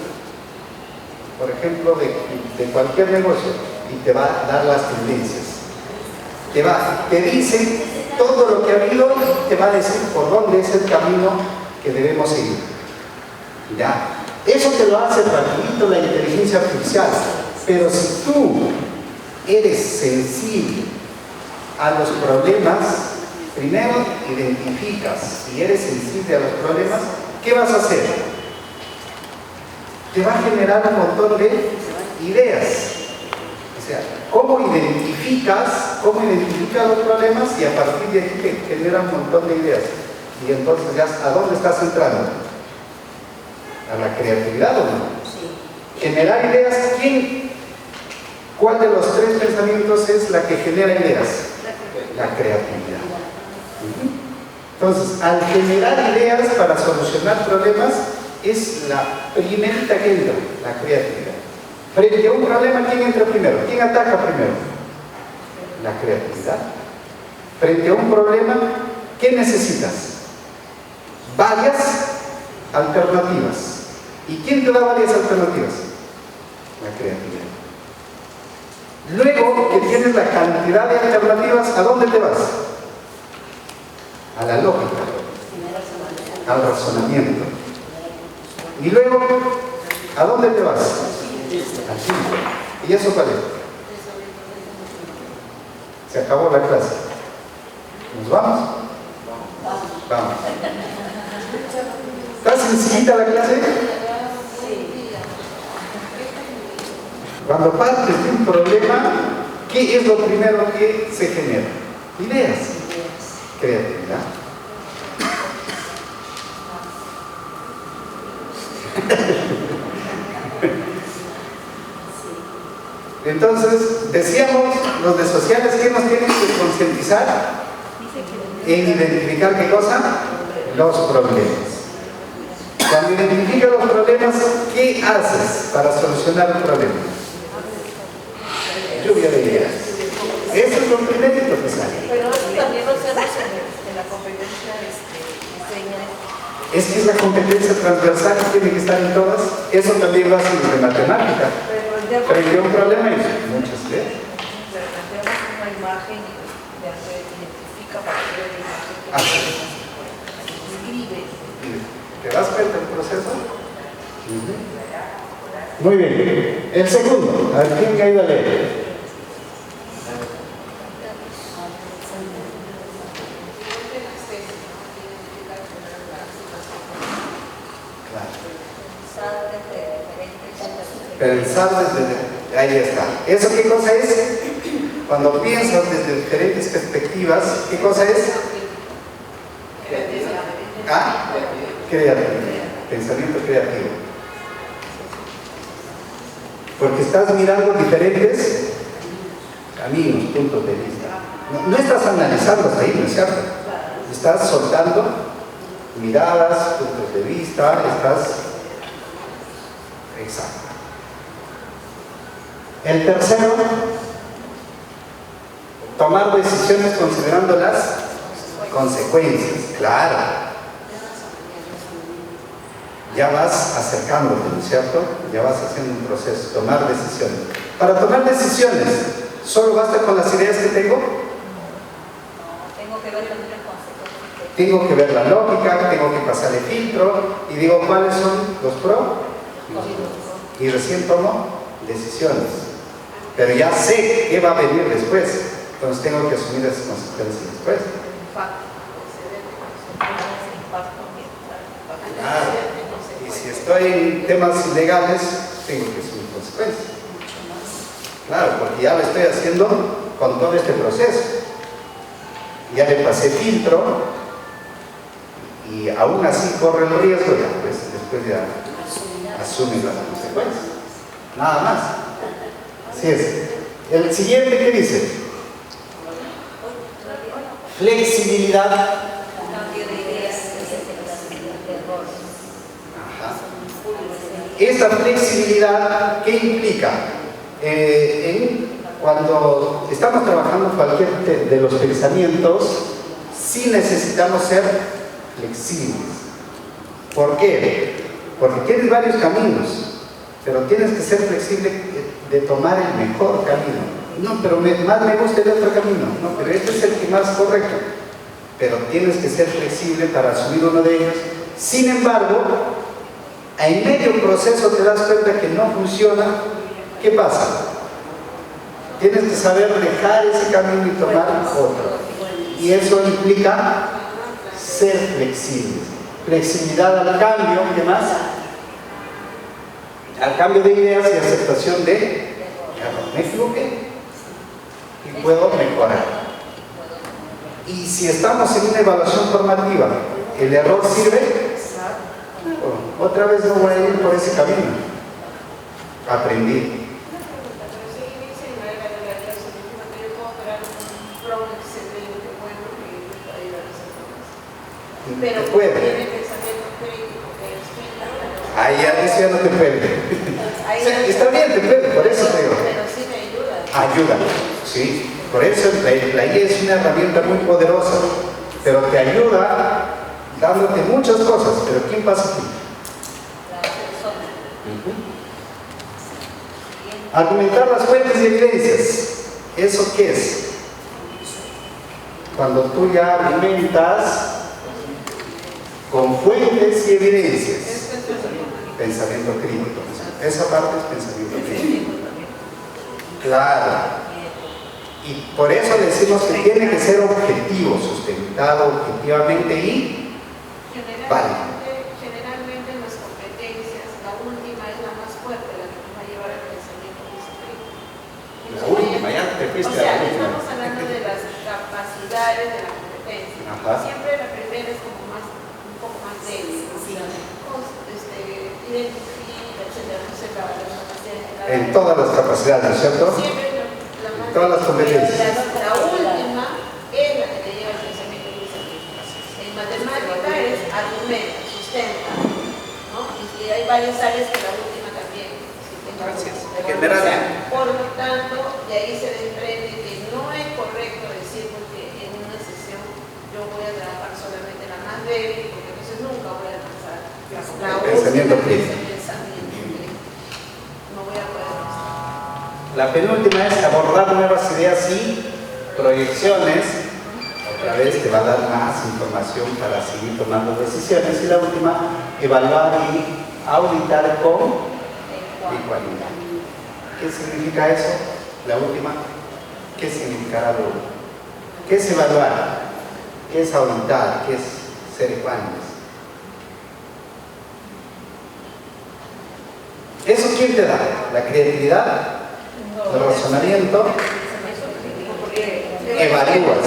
por ejemplo, de cualquier negocio, y te va a dar las tendencias. Te dice todo lo que ha habido y te va a decir por dónde es el camino que debemos seguir. ¿Ya? Eso te lo hace rapidito la inteligencia artificial, pero si tú eres sensible a los problemas, primero identificas y eres sensible a los problemas, ¿qué vas a hacer? Te va a generar un montón de ideas. O sea, ¿cómo identificas los problemas? Y a partir de aquí te genera un montón de ideas. Y entonces ya, ¿a dónde estás entrando? ¿A la creatividad o no? Sí. Generar ideas, ¿cuál de los tres pensamientos es la que genera ideas? La creatividad. Entonces, al generar ideas para solucionar problemas, es la primerita que entra, la creatividad. Frente a un problema, ¿quién entra primero? ¿Quién ataca primero? La creatividad. Frente a un problema, ¿qué necesitas? Varias alternativas. ¿Y quién te da varias alternativas? La creatividad. Luego que tienes la cantidad de alternativas, ¿a dónde te vas? A la lógica, al razonamiento. Y luego, ¿a dónde te vas? Al tiempo. ¿Y eso cuál es? Se acabó la clase. ¿Nos vamos? Vamos. ¿Está sencillita la clase? Cuando partes de un problema, ¿qué es lo primero que se genera? Ideas. Creatividad. Entonces, decíamos los de sociales que nos tienen que concientizar en identificar ¿qué cosa? Los problemas. Cuando identificas los problemas, ¿qué haces para solucionar un problema? Lluvia de ideas. Eso es lo primerito que sale. Pero eso también lo hacemos en la competencia diseña. Es que es la competencia transversal que tiene que estar en todas. Eso también lo hacen de matemática. Frente a un problema y muchas veces. Pero planteamos una imagen y ya se identifica a partir de la imagen que escribe. ¿Te das cuenta del proceso? Muy bien. El segundo, a ver, ¿quién me ha ido a leer? Pensar desde... Ahí está. ¿Eso qué cosa es? Cuando piensas desde diferentes perspectivas, ¿qué cosa es? ¿Ah? Creatividad. Pensamiento creativo. Porque estás mirando diferentes caminos, puntos de vista. No estás analizando ahí, ¿no es cierto? Estás soltando miradas, puntos de vista, estás... Exacto. El tercero, tomar decisiones considerando las consecuencias. Claro. Ya vas acercándote, ¿no es cierto? Ya vas haciendo un proceso, tomar decisiones. Para tomar decisiones, ¿solo basta con las ideas que tengo? Tengo que ver también las consecuencias. Tengo que ver la lógica, tengo que pasarle filtro y digo cuáles son los pros y recién tomo decisiones. Pero ya sé qué va a venir después, entonces tengo que asumir esas consecuencias después. Claro. Y si estoy en temas ilegales, tengo que asumir consecuencias. Claro, porque ya lo estoy haciendo con todo este proceso. Ya le pasé filtro y aún así corre el riesgo, ya pues después ya asume las consecuencias. Nada más. Así es. El siguiente, ¿qué dice? Flexibilidad. Cambio de ideas, errores. Ajá. Esta flexibilidad, ¿qué implica? Cuando estamos trabajando cualquier de los pensamientos, sí necesitamos ser flexibles. ¿Por qué? Porque tienes varios caminos, pero tienes que ser flexible de tomar el mejor camino. No, pero más me gusta el otro camino. No, pero este es el que más correcto. Pero tienes que ser flexible para asumir uno de ellos. Sin embargo, en medio proceso te das cuenta que no funciona. ¿Qué pasa? Tienes que saber dejar ese camino y tomar otro. Y eso implica ser flexibles. Flexibilidad al cambio, ¿qué más? Al cambio de ideas y aceptación de error. Me equivoqué y puedo mejorar. Y si estamos en una evaluación formativa, ¿el error sirve? Otra vez no voy a ir por ese camino. Aprendí. Pero te puede. tiene pensamiento crítico, que es Ahí eso ya no te puede. ahí O sea, está bien, te puede, por eso te digo. Pero sí me ayuda. Ayuda, sí. Por eso la IA es una herramienta muy poderosa, pero te ayuda dándote muchas cosas. Pero ¿quién pasa aquí? Argumentar las fuentes y evidencias. ¿Eso qué es? Cuando tú ya argumentas con fuentes y evidencias. Pensamiento crítico. Esa parte es pensamiento crítico. Claro. Y por eso decimos que tiene que ser objetivo, sustentado objetivamente y válido. Generalmente en las competencias, la última es la más fuerte, la que nos va a llevar al pensamiento crítico. La última, ya te O fuiste a sea, la última. estamos hablando de las capacidades de la competencia. Ajá. Siempre la primera es como más, un poco más débil. Identifica, etcétera, no sé, la capacidad. En todas las capacidades, ¿no es cierto? Siempre la más Todas las competencias. La última es la que te lleva al pensamiento crítico. En matemática es argumenta, sustenta, ¿no? Y hay varias áreas que la última también. Gracias. General. Por lo tanto, de ahí se desprende que no es correcto decir porque en una sesión yo voy a trabajar solamente la más débil, porque entonces nunca voy a alcanzar la Pensamiento última crítico. pensamiento crítico. No voy a poder alcanzar. La penúltima es abordar nuevas ideas y proyecciones. Otra vez te va a dar más información para seguir tomando decisiones. Y la última, evaluar y auditar con ecuanimidad. ¿Qué significa eso? La última, ¿qué significará lo último? ¿Qué es evaluar? ¿Qué es auditar? ¿Qué es ser ecuánimes? ¿Eso quién te da? ¿La creatividad? ¿El razonamiento? Evalúas.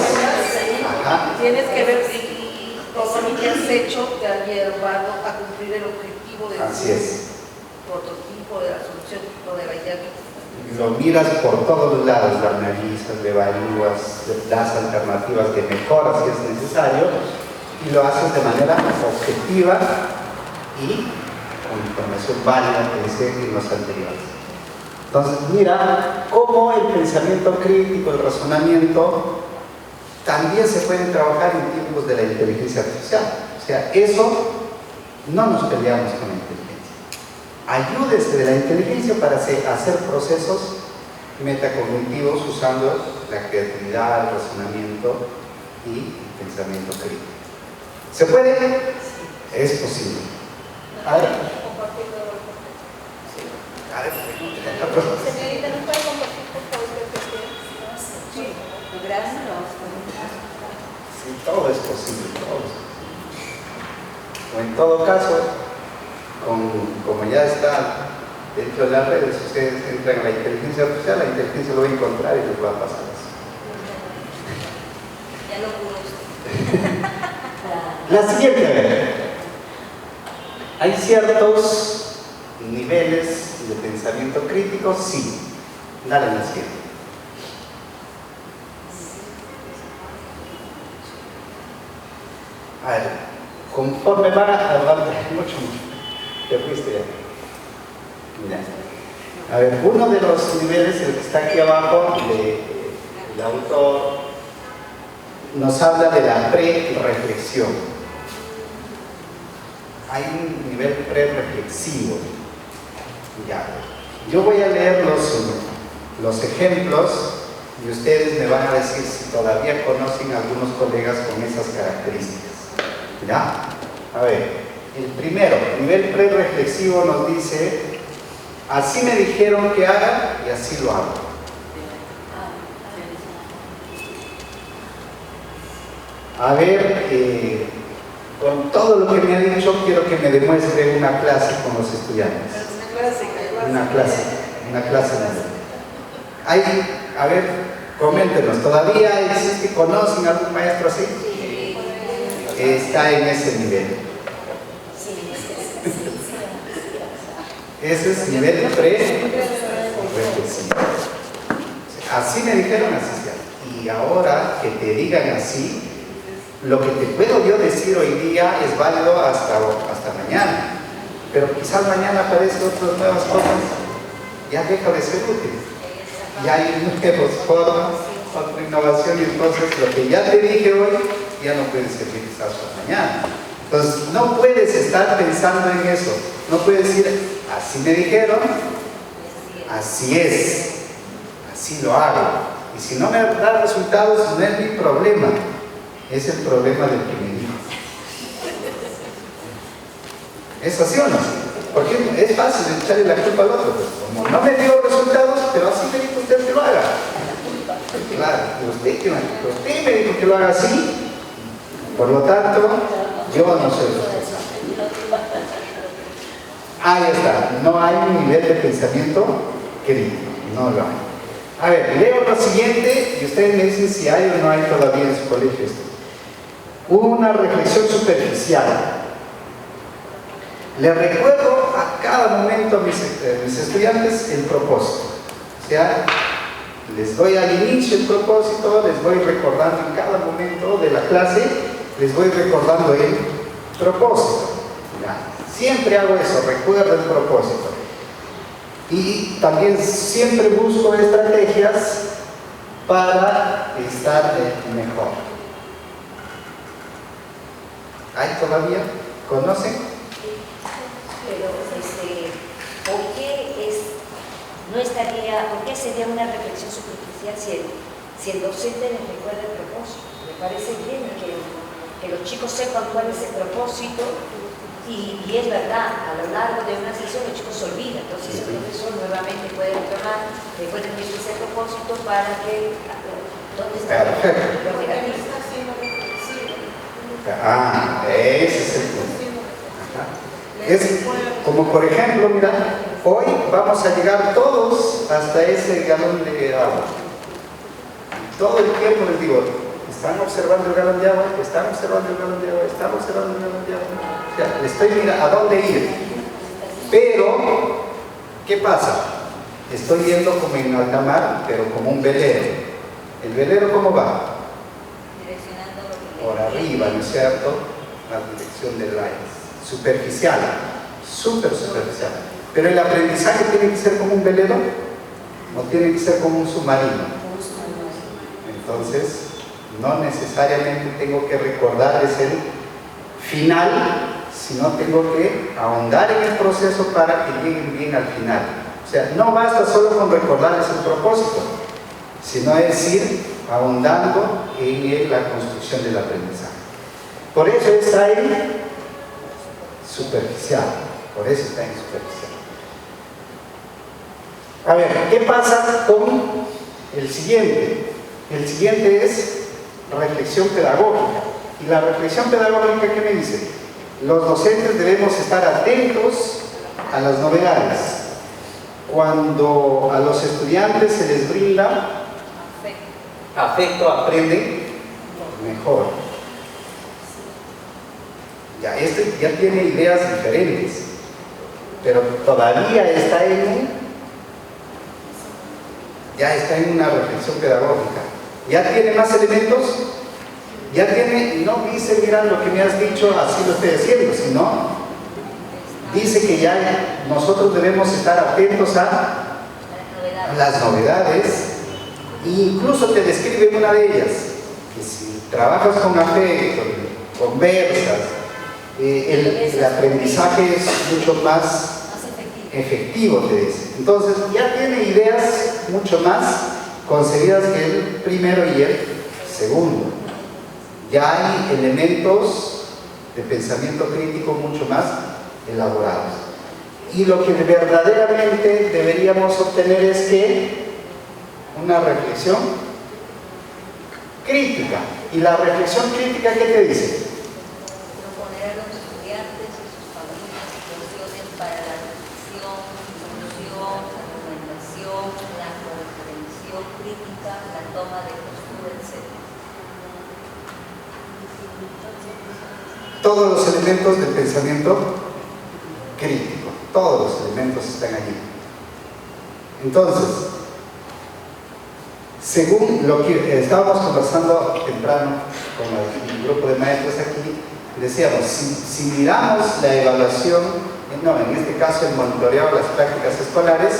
Ajá. Tienes que ver si todo lo que has hecho te ha llevado a cumplir el objetivo del Así es. prototipo, de la solución o de la idea que Lo miras por todos los lados, lo analizas, lo evalúas, le das alternativas de mejora si es necesario y lo haces de manera objetiva y con información válida que decía en los anteriores. Entonces, mira cómo el pensamiento crítico, el razonamiento, también se pueden trabajar en tiempos de la inteligencia artificial. O sea, eso no nos peleamos con la inteligencia. Ayúdese de la inteligencia para hacer procesos metacognitivos usando la creatividad, el razonamiento y el pensamiento crítico. ¿Se puede? Es posible. A ver. Señorita, ¿no puede compartir por favor lo que usted? Sí. Gracias. Sí, todo es posible, todo es posible. O en todo caso, como ya está dentro de las redes, ustedes entran a la inteligencia artificial, la inteligencia lo va a encontrar y les va a pasar eso. Ya lo pudo usted. La siguiente, a ver. ¿Hay ciertos niveles de pensamiento crítico? Sí. Dale la siguiente. A ver, conforme va adelante, mucho. Te fuiste ya. Ya. A ver, uno de los niveles, el que está aquí abajo, el autor nos habla de la pre-reflexión. Hay un nivel pre-reflexivo. Ya. Yo voy a leer los ejemplos y ustedes me van a decir si todavía conocen a algunos colegas con esas características. ¿Ya? A ver, el primero, nivel pre-reflexivo nos dice: así me dijeron que haga y así lo hago. A ver, con todo lo que me ha dicho, quiero que me demuestre una clase con los estudiantes. Una clase. Hay, a ver, coméntenos, ¿todavía existe, conocen a algún maestro así? Está en ese nivel. Ese es nivel 3. Así me dijeron, así sea. Y ahora que te digan así, lo que te puedo yo decir hoy día es válido hasta mañana. Pero quizás mañana aparecen otras nuevas cosas, ya deja de ser útil. Ya hay nuevas formas, otra innovación, y entonces lo que ya te dije hoy ya no puede servir quizás hasta mañana. Entonces no puedes estar pensando en eso. No puedes decir, así me dijeron, así es, así lo hago. Y si no me da resultados, no es mi problema, es el problema del que me dijo. ¿Es así o no? Porque es fácil echarle la culpa al otro. Pues, como no me dio resultados, pero así me dijo usted que lo haga. Claro, usted me dijo que lo haga así, por lo tanto, yo no soy responsable. Ahí está, no hay un nivel de pensamiento crítico, no lo hay. A ver, leo lo siguiente y ustedes me dicen si hay o no hay todavía en su colegio esto. Una reflexión superficial. Le recuerdo a cada momento a mis estudiantes el propósito. O sea, les doy al inicio el propósito, les voy recordando en cada momento de la clase, les voy recordando el propósito. ¿Ya? Siempre hago eso, recuerdo el propósito. Y también siempre busco estrategias para estar mejor. ¿Hay todavía? ¿Conocen? Pero, ¿por qué sería una reflexión superficial si el docente les recuerda el propósito? Me parece bien que los chicos sepan cuál es el propósito y es verdad, a lo largo de una sesión los chicos se olvidan, entonces el profesor nuevamente puede retomar, recuerden que este es el propósito para que... ¿Dónde está lo negativo? Ese es el punto. Es como, por ejemplo, mira, hoy vamos a llegar todos hasta ese galón de agua. Todo el tiempo les digo, están observando el galón de agua, están observando el galón de agua, están observando el galón de agua. O sea, les estoy mirando a dónde ir. Pero, ¿qué pasa? Estoy yendo como en alta mar, pero como un velero. ¿El velero cómo va? Por arriba, ¿no es cierto? La dirección del aire. Superficial, súper superficial. Pero el aprendizaje tiene que ser como un velero, no tiene que ser como un submarino. Entonces, no necesariamente tengo que recordarles el final, sino tengo que ahondar en el proceso para que lleguen bien al final. O sea, no basta solo con recordarles el propósito, sino es ir ahondando en la construcción del aprendizaje. Por eso está ahí superficial, por eso está en superficial. A ver, ¿qué pasa con el siguiente? El siguiente es reflexión pedagógica. Y la reflexión pedagógica, ¿qué me dice? Los docentes debemos estar atentos a las novedades. Cuando a los estudiantes se les brinda afecto, aprenden mejor. Ya, este ya tiene ideas diferentes, pero todavía está está en una reflexión pedagógica. Ya tiene más elementos, ya tiene, no dice, mira lo que me has dicho, así lo estoy haciendo, sino dice que ya nosotros debemos estar atentos a las novedades, e incluso te describe una de ellas, que si trabajas con afecto, conversas, el aprendizaje es mucho más efectivo, te dice. Entonces ya tiene ideas mucho más concebidas que el primero y el segundo. Ya hay elementos de pensamiento crítico mucho más elaborados. Y lo que verdaderamente deberíamos obtener es que una reflexión crítica. ¿Y la reflexión crítica qué te dice? Proponer a los estudiantes y sus familias soluciones para la reflexión, solución, argumentación, la comprensión crítica, la toma de postura, etc. Todos los elementos del pensamiento crítico, todos los elementos están allí. Entonces, según lo que estábamos conversando temprano con el grupo de maestros aquí, decíamos, si miramos la evaluación, en este caso el monitoreo de las prácticas escolares,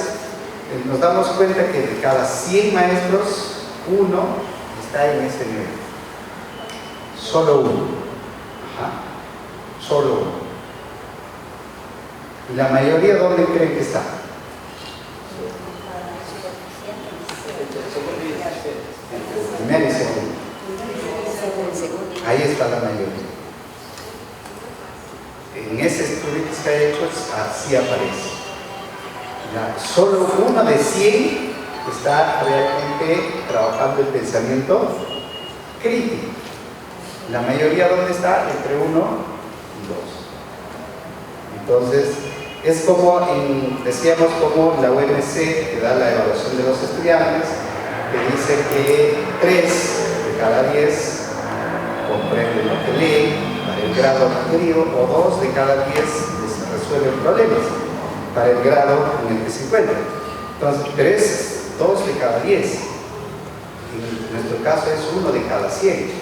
nos damos cuenta que de cada 100 maestros, uno está en ese nivel. Solo uno. Solo uno. ¿Y la mayoría dónde creen que está? Primero y segundo. Ahí está la mayoría. En ese estudio que se ha hecho, así aparece. Solo uno de 100 está realmente trabajando el pensamiento crítico. La mayoría, ¿dónde está? Entre 1 y 2. Entonces, es como, decíamos, como la UMC que da la evaluación de los estudiantes, que dice que 3 de cada 10 comprenden lo que leen para el grado requerido, o 2 de cada 10 resuelven problemas para el grado en el que se encuentran. Entonces, 2 de cada 10. En nuestro caso es 1 de cada 100.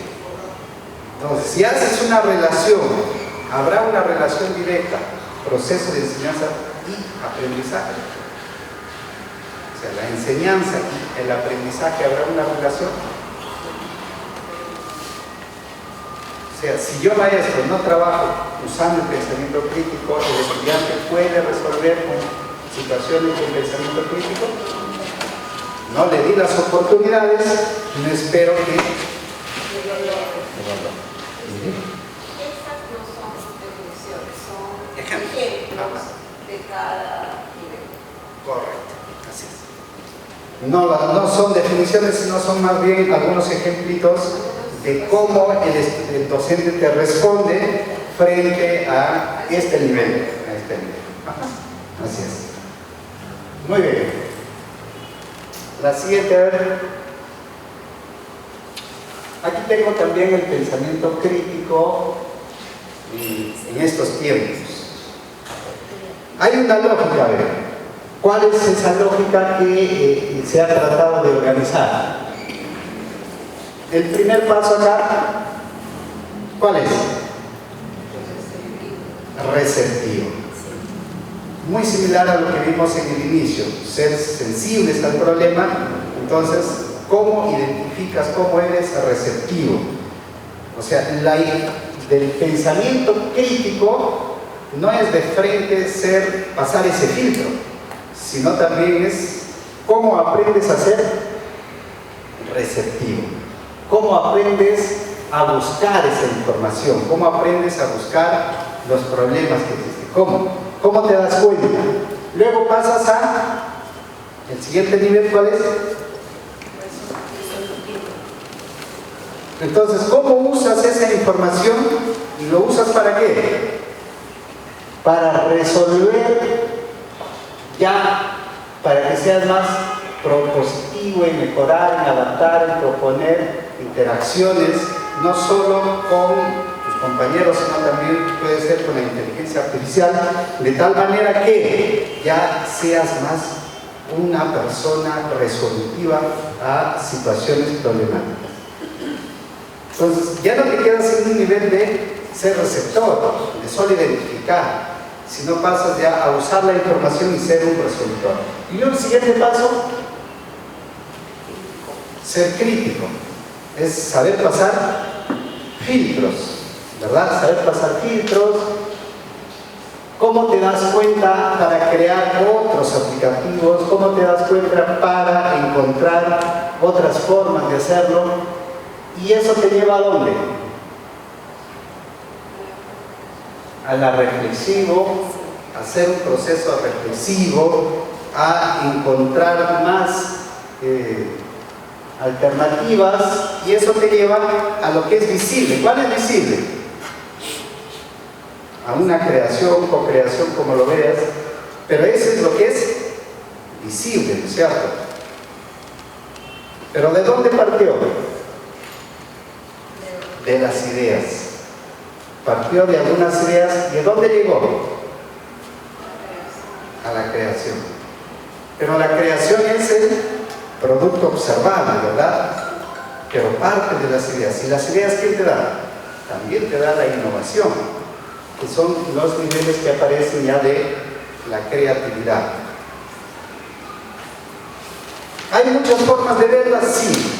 Entonces, si haces una relación, habrá una relación directa, proceso de enseñanza y aprendizaje. O sea, la enseñanza y el aprendizaje, ¿habrá una relación? O sea, si yo, maestro, no trabajo usando el pensamiento crítico, ¿el estudiante puede resolver con situaciones de pensamiento crítico? No le di las oportunidades, no espero que... Estas no son definiciones, son ejemplos de cada nivel. Correcto, así es. No son definiciones, sino son más bien algunos ejemplitos de cómo el docente te responde frente a este nivel. Así es. Muy bien. La siguiente, a ver. Aquí tengo también el pensamiento crítico en estos tiempos. Hay una lógica, a ver. ¿Cuál es esa lógica que se ha tratado de organizar? El primer paso acá, ¿cuál es? Receptivo. Muy similar a lo que vimos en el inicio, ser sensibles al problema. Entonces, ¿cómo identificas cómo eres receptivo? O sea, del pensamiento crítico no es de frente pasar ese filtro, sino también es cómo aprendes a ser receptivo, cómo aprendes a buscar esa información, cómo aprendes a buscar los problemas que existen, cómo te das cuenta. Luego pasas el siguiente nivel, ¿cuál es? Entonces, ¿cómo usas esa información? ¿Y lo usas para qué? Para resolver ya, para que seas más propositivo en mejorar, en adaptar, en proponer interacciones, no solo con tus compañeros, sino también puede ser con la inteligencia artificial, de tal manera que ya seas más una persona resolutiva a situaciones problemáticas. Entonces, ya no te quedas en un nivel de ser receptor, de solo identificar, sino pasas ya a usar la información y ser un resolutor. Y luego el siguiente paso, ser crítico, es saber pasar filtros, ¿verdad? Saber pasar filtros. ¿Cómo te das cuenta para crear otros aplicativos? ¿Cómo te das cuenta para encontrar otras formas de hacerlo? ¿Y eso te lleva a dónde? A la reflexivo, a hacer un proceso reflexivo, a encontrar más, alternativas, y eso te lleva a lo que es visible. ¿Cuál es visible? A una creación, co-creación, como lo veas, pero eso es lo que es visible, ¿no es cierto? Pero ¿de dónde partió? De las ideas. Partió de algunas ideas. ¿Y de dónde llegó? A la creación. Pero la creación es el producto observable, ¿verdad? Pero parte de las ideas. ¿Y las ideas qué te dan? También te da la innovación, que son los niveles que aparecen ya de la creatividad. ¿Hay muchas formas de verlas? Sí.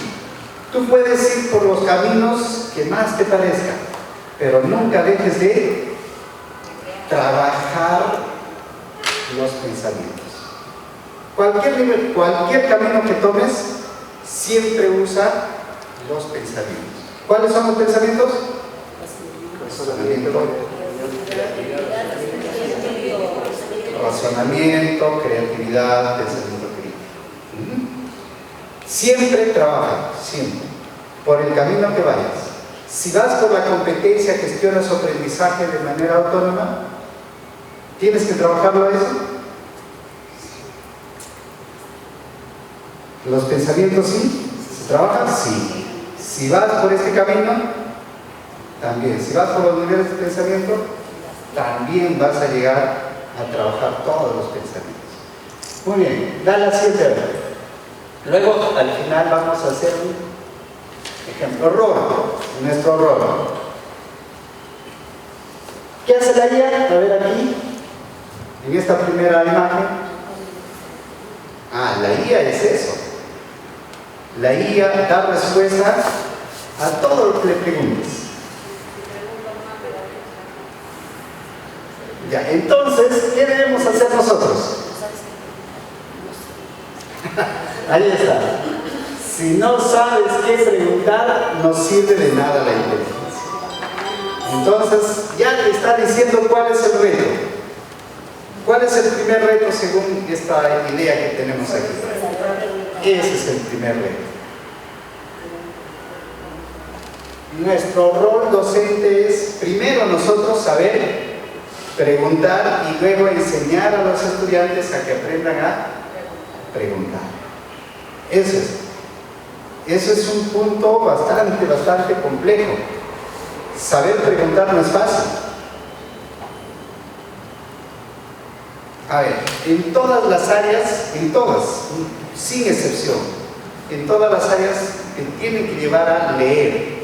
Tú puedes ir por los caminos que más te parezcan, pero nunca dejes de trabajar los pensamientos. Cualquier camino que tomes, siempre usa los pensamientos. ¿Cuáles son los pensamientos? Razonamiento, creatividad, pensamiento crítico. Siempre trabaja, siempre, por el camino que vayas. Si vas por la competencia, gestionas su aprendizaje de manera autónoma, ¿tienes que trabajarlo a eso? ¿Los pensamientos sí? ¿Se trabajan? Sí. Si vas por este camino, también. Si vas por los niveles de pensamiento, también vas a llegar a trabajar todos los pensamientos. Muy bien, da la siguiente. Luego, al final, vamos a hacer un ejemplo. Rolo, nuestro rolo. ¿Qué hace la IA? A ver aquí, en esta primera imagen. La IA es eso. La IA da respuesta a todo lo que le preguntes. Ya, entonces, ¿qué debemos hacer nosotros? Ahí está. Si no sabes qué preguntar, no sirve de nada la inteligencia. Entonces, ya te está diciendo cuál es el reto. ¿Cuál es el primer reto según esta idea que tenemos aquí? Ese es el primer reto. Nuestro rol docente es, primero nosotros saber preguntar y luego enseñar a los estudiantes a que aprendan a preguntar. Eso es un punto bastante complejo. Saber preguntar no es fácil. A ver, en todas las áreas, sin excepción, en todas las áreas te tienen que llevar a leer.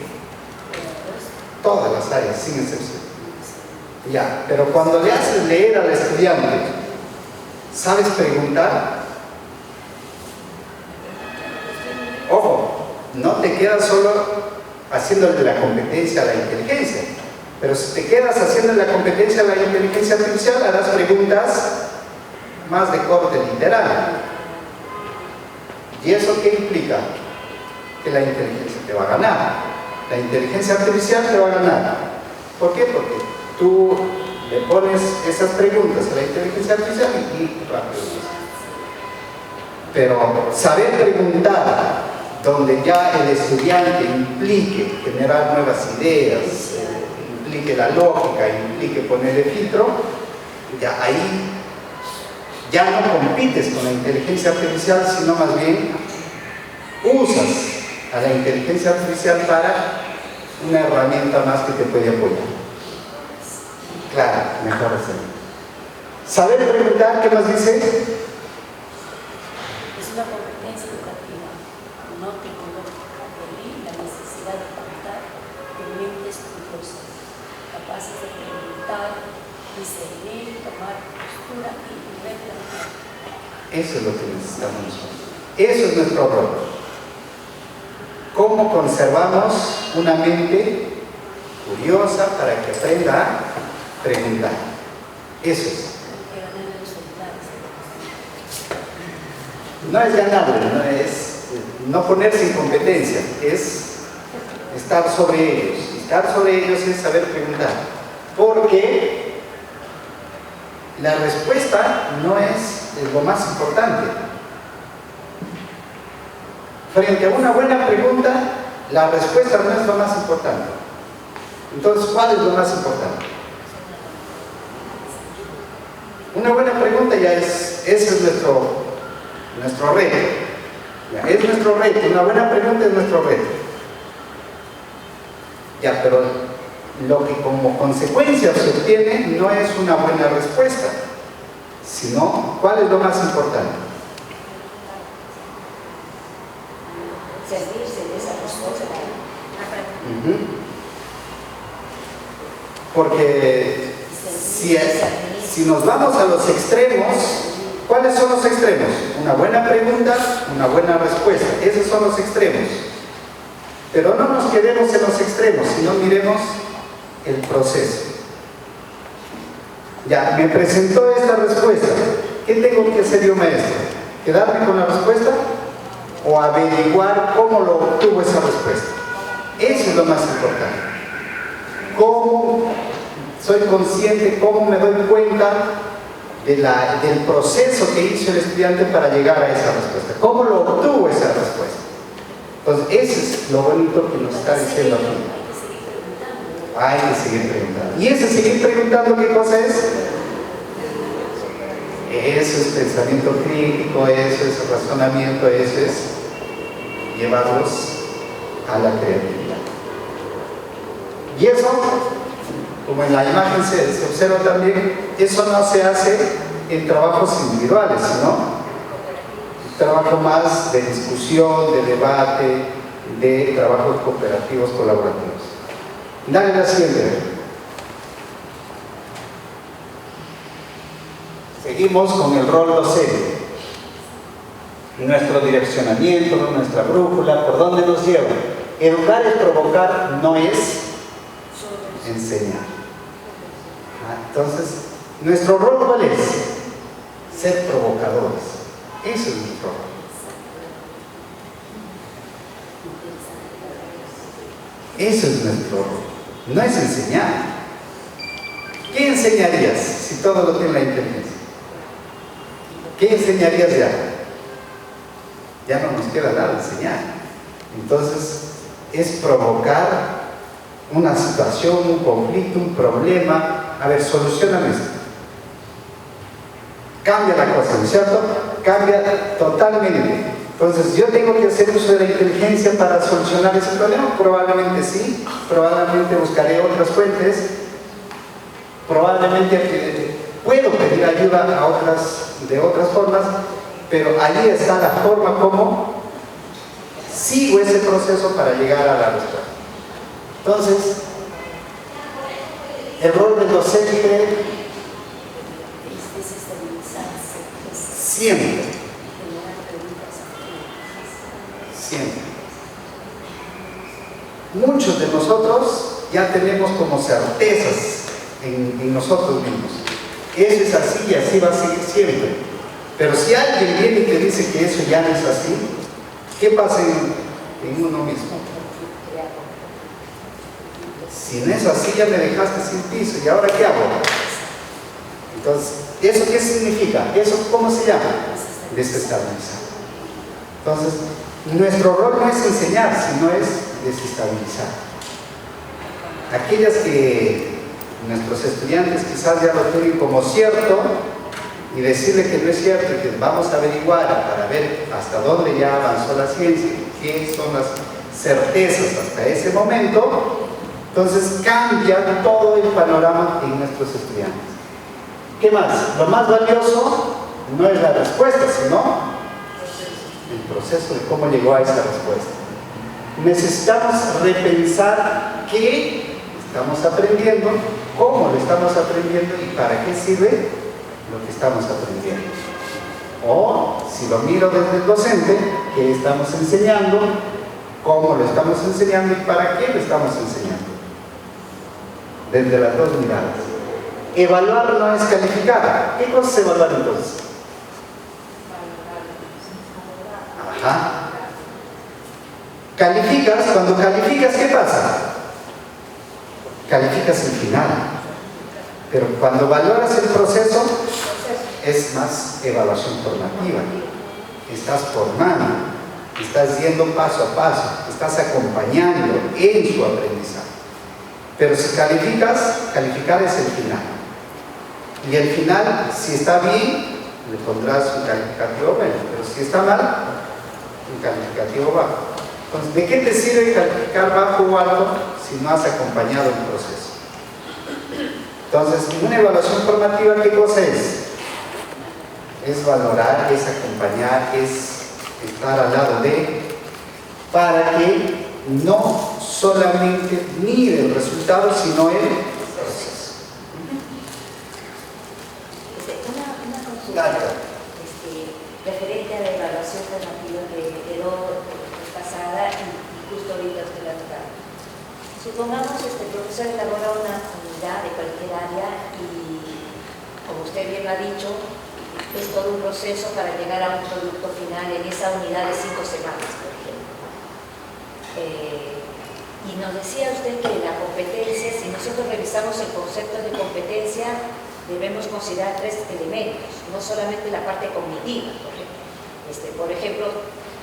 Todas las áreas, sin excepción. Ya, pero cuando le haces leer al estudiante, ¿sabes preguntar? Ojo, no te quedas solo haciéndole la competencia a la inteligencia, pero si te quedas haciéndole la competencia a la inteligencia artificial, harás preguntas más de corte literal. ¿Y eso qué implica? Que la inteligencia te va a ganar. La inteligencia artificial te va a ganar. ¿Por qué? Porque tú le pones esas preguntas a la inteligencia artificial y rápido. Pero saber preguntar, donde ya el estudiante implique generar nuevas ideas, implique la lógica, implique ponerle filtro, ya ahí ya no compites con la inteligencia artificial, sino más bien usas a la inteligencia artificial para una herramienta más que te puede apoyar. Claro, mejor hacerlo. Saber preguntar, ¿qué nos dice? Es una competencia educativa, no tecnológica, de la necesidad de captar mentes curiosas, capaces de preguntar, discernir, tomar postura y reflexionar. Eso es lo que necesitamos nosotros. Eso es nuestro rol. ¿Cómo conservamos una mente curiosa para que aprenda a preguntar? Eso es. No es ganarle, no es no ponerse en competencia, es estar sobre ellos. Estar sobre ellos es saber preguntar. Porque la respuesta no es lo más importante. frente a una buena pregunta, la respuesta no es lo más importante. Entonces, ¿cuál es lo más importante? Una buena pregunta ya ese es nuestro reto. Ya, es nuestro reto, una buena pregunta es nuestro reto. Ya, pero lo que como consecuencia se obtiene no es una buena respuesta, sino, ¿cuál es lo más importante? Servirse de esa respuesta. Porque si nos vamos a los extremos, ¿cuáles son los extremos? Una buena pregunta, una buena respuesta. Esos son los extremos. Pero no nos quedemos en los extremos, sino miremos el proceso. Ya, me presentó esta respuesta. ¿Qué tengo que hacer yo, maestro? ¿Quedarme con la respuesta? ¿O averiguar cómo lo obtuvo esa respuesta? Eso es lo más importante. ¿Cómo soy consciente, cómo me doy cuenta del proceso que hizo el estudiante para llegar a esa respuesta? ¿Cómo lo obtuvo esa respuesta? Entonces, eso es lo bonito que nos está diciendo aquí. Hay que seguir preguntando. ¿Y ese seguir preguntando qué cosa es? Eso es pensamiento crítico, eso es razonamiento, eso es llevarlos a la creatividad. Y eso, como en la imagen se observa también, eso no se hace en trabajos individuales, sino un trabajo más de discusión, de debate, de trabajos cooperativos, colaborativos. Dale la siguiente. Seguimos con el rol docente. Nuestro direccionamiento, nuestra brújula, ¿por dónde nos lleva? Educar es provocar, no es enseñar. Entonces, ¿nuestro rol cuál es? Ser provocadores. Eso es nuestro rol. Eso es nuestro rol. No es enseñar. ¿Qué enseñarías si todo lo tiene la inteligencia? ¿Qué enseñarías ya? Ya no nos queda nada de enseñar. Entonces, es provocar una situación, un conflicto, un problema. A ver, solucioname esto. Cambia la cosa, ¿no es cierto? Cambia totalmente. Entonces, ¿yo tengo que hacer uso de la inteligencia para solucionar ese problema? Probablemente sí. Probablemente buscaré otras fuentes. Probablemente puedo pedir ayuda de otras formas, pero allí está la forma como sigo ese proceso para llegar a la respuesta. Entonces, el rol del docente siempre, muchos de nosotros ya tenemos como certezas en nosotros mismos. Eso es así y así va a seguir siempre. Pero si alguien viene y te dice que eso ya no es así, ¿qué pasa en uno mismo? Si no es así, ya me dejaste sin piso, ¿y ahora qué hago? Entonces, ¿eso qué significa? ¿Eso cómo se llama? Desestabilizar. Entonces, nuestro rol no es enseñar, sino es desestabilizar. Aquellas que nuestros estudiantes quizás ya lo tienen como cierto y decirle que no es cierto y que vamos a averiguar para ver hasta dónde ya avanzó la ciencia y qué son las certezas hasta ese momento, entonces cambia todo el panorama en nuestros estudiantes. ¿Qué más? Lo más valioso no es la respuesta, sino el proceso de cómo llegó a esa respuesta. Necesitamos repensar qué estamos aprendiendo, cómo lo estamos aprendiendo y para qué sirve lo que estamos aprendiendo. O, si lo miro desde el docente, qué estamos enseñando, cómo lo estamos enseñando y para qué lo estamos enseñando. Desde las dos miradas. Evaluar no es calificar. ¿Qué cosa es evaluar entonces? Ajá. Calificas, cuando calificas, ¿qué pasa? Calificas el final. Pero cuando valoras el proceso, es más evaluación formativa. Estás formando. estás yendo paso a paso, estás acompañando en su aprendizaje. Pero si calificas, calificar es el final. Y el final, si está bien, le pondrás un calificativo bueno, pero si está mal, un calificativo bajo. Entonces, ¿de qué te sirve calificar bajo o alto si no has acompañado el proceso? Entonces, en una evaluación formativa, ¿qué cosa es? Es valorar, es acompañar, es estar al lado de, para que no solamente mire el resultado, sino el proceso. Una consulta Claro. referente a la evaluación formativa que me quedó pasada y justo ahorita usted la tocaba. Supongamos el profesor elabora una unidad de cualquier área y, como usted bien lo ha dicho, es todo un proceso para llegar a un producto final en esa unidad de 5 semanas, por ejemplo. Y nos decía usted que la competencia, si nosotros revisamos el concepto de competencia, debemos considerar 3 elementos, no solamente la parte cognitiva. Por ejemplo,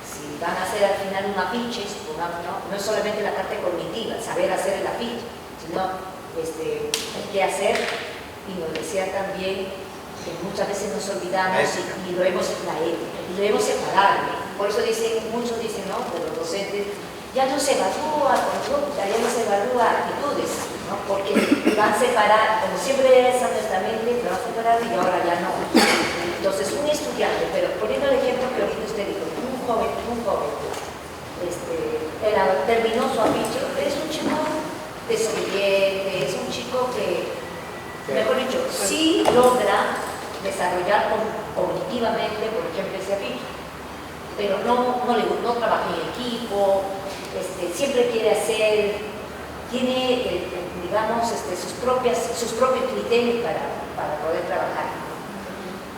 si van a hacer al final un afiche, supongamos, no es solamente la parte cognitiva, saber hacer el afiche, sino hay que hacer, y nos decía también que muchas veces nos olvidamos y lo hemos separado. Por eso muchos dicen, ¿no?, de los docentes, ya no se evalúa conducta, ya no se evalúa actitudes, ¿no?, porque van a separar, como siempre es a nuestra mente, lo van a separar y ahora ya no. Entonces, un estudiante, pero poniendo el ejemplo que ahorita usted dijo, un joven, terminó su afiche, es un chico desobediente, es un chico que, mejor dicho, sí logra desarrollar cognitivamente, por ejemplo, ese afiche, pero no trabaja en equipo, siempre quiere hacer, tiene, digamos, sus propios criterios para poder trabajar.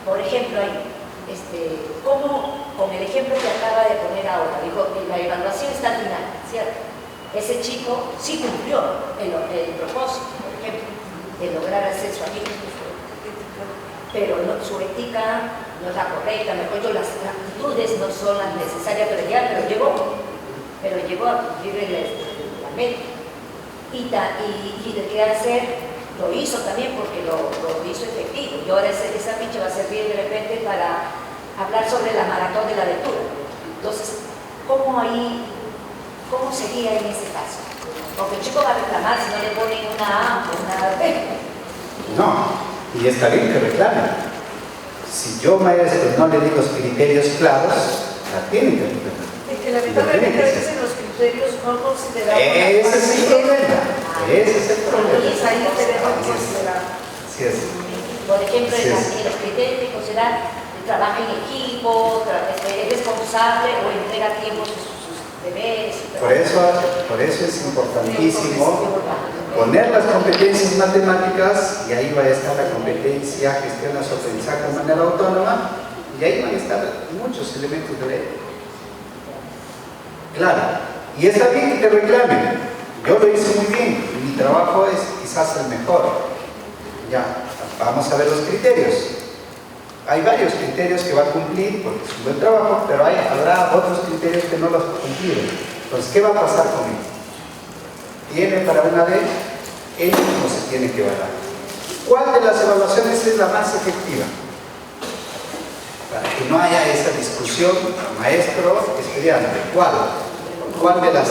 Por ejemplo, como con el ejemplo que acaba de poner ahora, dijo que la evaluación está al final, ¿cierto? Ese chico sí cumplió el propósito, por ejemplo, de lograr hacer su afiche, pero su ética no es la correcta, mejor dicho, las actitudes no son las necesarias para llegar, pero llegó a cumplir la meta. Y de qué hacer, lo hizo también porque lo hizo efectivo. Y ahora ese afiche va a servir de repente para hablar sobre la maratón de la lectura. Entonces, ¿cómo sería en ese caso? Porque el chico va a reclamar si no le ponen una A o una B. No, y está bien que reclamen. Si yo, maestro, no le digo los criterios claros, la tienen que respetar. Es que lamentablemente a veces los criterios no consideramos. Ese es el problema. Ese es el problema. Y ahí no debemos considerar. Así es. Por ejemplo, en los criterios de considerar el trabajo en equipo, es responsable o entrega a tiempo sus deberes. Por eso es importantísimo poner las competencias matemáticas, y ahí va a estar la competencia, gestiona su aprendizaje de manera autónoma, y ahí van a estar muchos elementos de ley. Claro, y está bien que te reclamen. Yo lo hice muy bien, mi trabajo es quizás el mejor. Ya, vamos a ver los criterios. Hay varios criterios que va a cumplir porque es un buen trabajo, pero habrá otros criterios que no los cumplieron. Entonces, ¿qué va a pasar con él? Tiene para una D, él mismo se tiene que evaluar. ¿Cuál de las evaluaciones es la más efectiva? Para que no haya esa discusión maestro-estudiante. ¿Cuál de las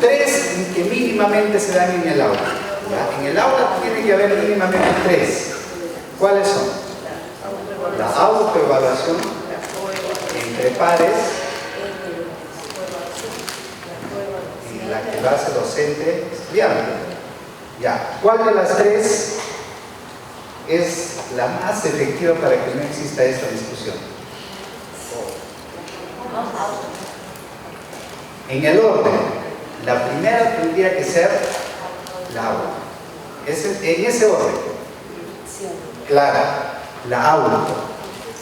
3 que mínimamente se dan en el aula? ¿Ya? En el aula tiene que haber mínimamente 3. ¿Cuáles son? La autoevaluación entre pares y la que lo hace docente estudiante. Ya, ¿cuál de las 3 es la más efectiva para que no exista esta discusión? En el orden, la primera tendría que ser la aula. En ese orden. Claro, la aula.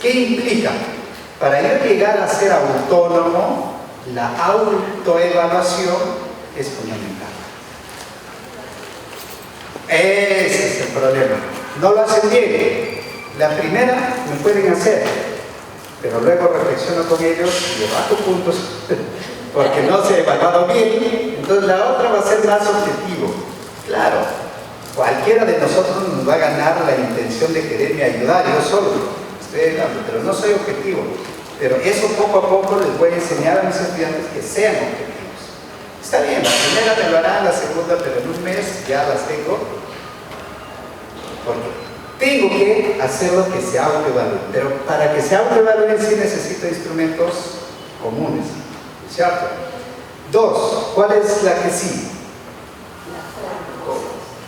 ¿Qué implica? Para yo llegar a ser autónomo, la autoevaluación es fundamental. Ese es el problema. No lo hacen bien. La primera me pueden hacer, pero luego reflexiono con ellos y le bajo puntos porque no se ha evaluado bien, entonces la otra va a ser más objetivo. Claro, cualquiera de nosotros nos va a ganar la intención de quererme ayudar, yo solo estoy hablando, pero no soy objetivo. Pero eso poco a poco les voy a enseñar a mis estudiantes que sean objetivos. Está bien, la primera me lo harán, la segunda, pero en un mes ya las tengo. Porque tengo que hacer lo que se autoevalúe. Pero para que se autoevalúen sí necesito instrumentos comunes, ¿cierto? Dos, ¿cuál es la que sí?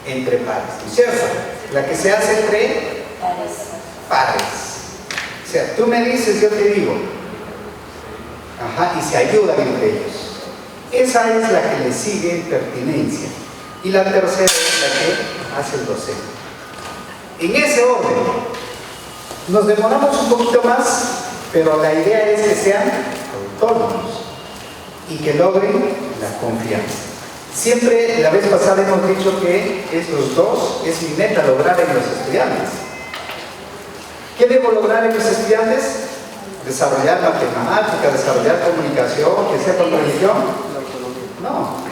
Entre pares, ¿cierto? La que se hace entre pares. O sea, tú me dices, yo te digo. Ajá, y se ayudan entre ellos. Esa es la que le sigue en pertinencia. Y la tercera es la que hace el docente. En ese orden, nos demoramos un poquito más, pero la idea es que sean autónomos y que logren la confianza. Siempre, la vez pasada hemos dicho que esos dos es mi meta lograr en los estudiantes. ¿Qué debo lograr en los estudiantes? Desarrollar matemática, desarrollar comunicación, que sepan religión. No.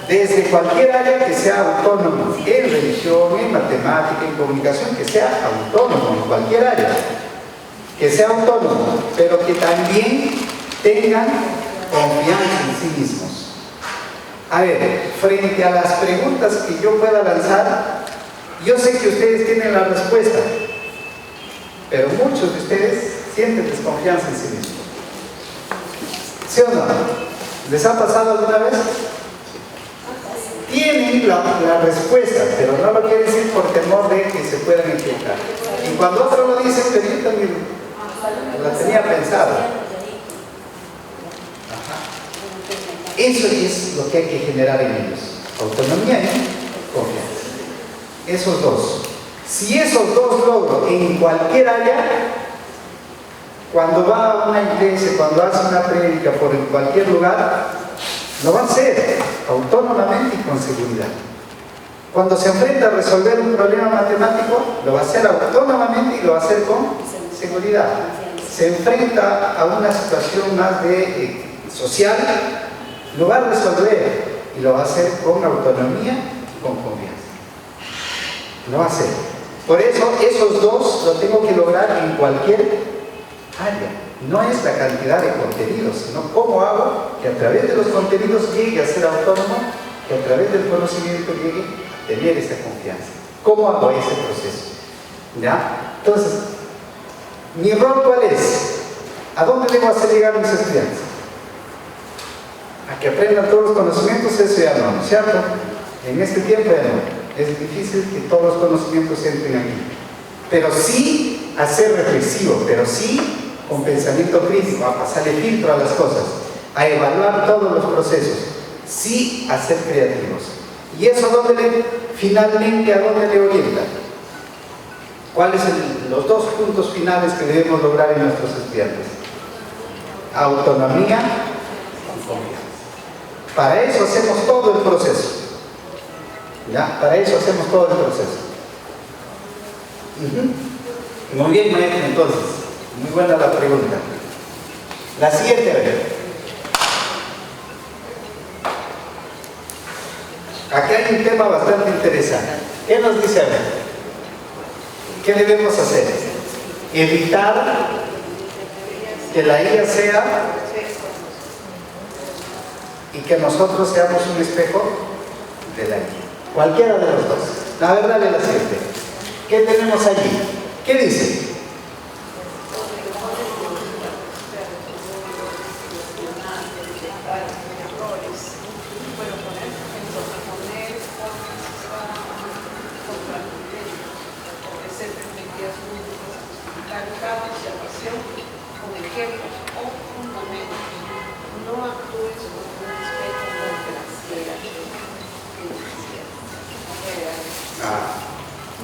Desde cualquier área que sea autónomo, en religión, en matemática, en comunicación, que sea autónomo, en cualquier área. Que sea autónomo, pero que también tengan confianza en sí mismos. A ver, frente a las preguntas que yo pueda lanzar, yo sé que ustedes tienen la respuesta, pero muchos de ustedes sienten desconfianza en sí mismos. ¿Sí o no? ¿Les ha pasado alguna vez? Tienen la respuesta, pero no lo quieren decir por temor de que se puedan equivocar. Y cuando otro lo dice, pero yo también la tenía pensado. Eso es lo que hay que generar en ellos. Autonomía y confianza. Esos dos. Si esos dos logro en cualquier área, cuando va a una iglesia, cuando hace una prédica por cualquier lugar, lo va a hacer autónomamente y con seguridad. Cuando se enfrenta a resolver un problema matemático, lo va a hacer autónomamente y lo va a hacer con seguridad. Se enfrenta a una situación más de social, lo va a resolver y lo va a hacer con autonomía y con confianza. Lo va a hacer. Por eso esos dos lo tengo que lograr en cualquier área. No es la cantidad de contenidos, sino cómo hago que a través de los contenidos llegue a ser autónomo, que a través del conocimiento llegue a tener esa confianza. ¿Cómo hago ese proceso? ¿Ya? Entonces, ¿mi rol cuál es? ¿A dónde debo hacer llegar a mis estudiantes? A que aprendan todos los conocimientos, eso ya no, ¿cierto? En este tiempo ya no. Es difícil que todos los conocimientos entren aquí. Pero sí a ser reflexivo, pero sí con pensamiento crítico, a pasarle filtro a las cosas, a evaluar todos los procesos, sí a ser creativos. ¿Y eso finalmente a dónde le orienta? ¿Cuáles son los dos puntos finales que debemos lograr en nuestros estudiantes? Autonomía y confianza. Para eso hacemos todo el proceso. ¿Ya? Para eso hacemos todo el proceso. Muy bien, maestro, entonces. Muy buena la pregunta. La siguiente, a ver. Aquí hay un tema bastante interesante. ¿Qué nos dice a ver? ¿Qué debemos hacer? Evitar que la IA sea y que nosotros seamos un espejo de la IA. Cualquiera de los dos. La verdad es la siguiente. ¿Qué tenemos allí? ¿Qué dice?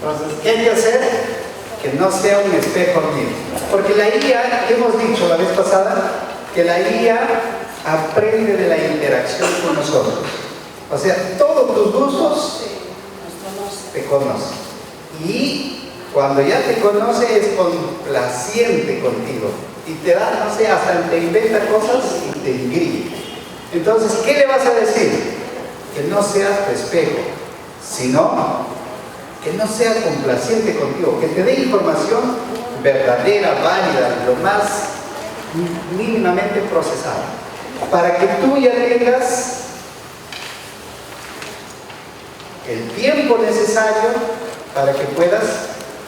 Entonces, ¿qué hay que hacer? Que no sea un espejo mío. Porque la IA, hemos dicho la vez pasada, que la IA aprende de la interacción con nosotros. O sea, todos tus gustos te conocen. Y Cuando ya te conoce es complaciente contigo y te da, no sé, hasta te inventa cosas y te engrilla. Entonces, ¿qué le vas a decir? Que no seas tu espejo, sino que no sea complaciente contigo, que te dé información verdadera, válida, lo más mínimamente procesada, para que tú ya tengas el tiempo necesario para que puedas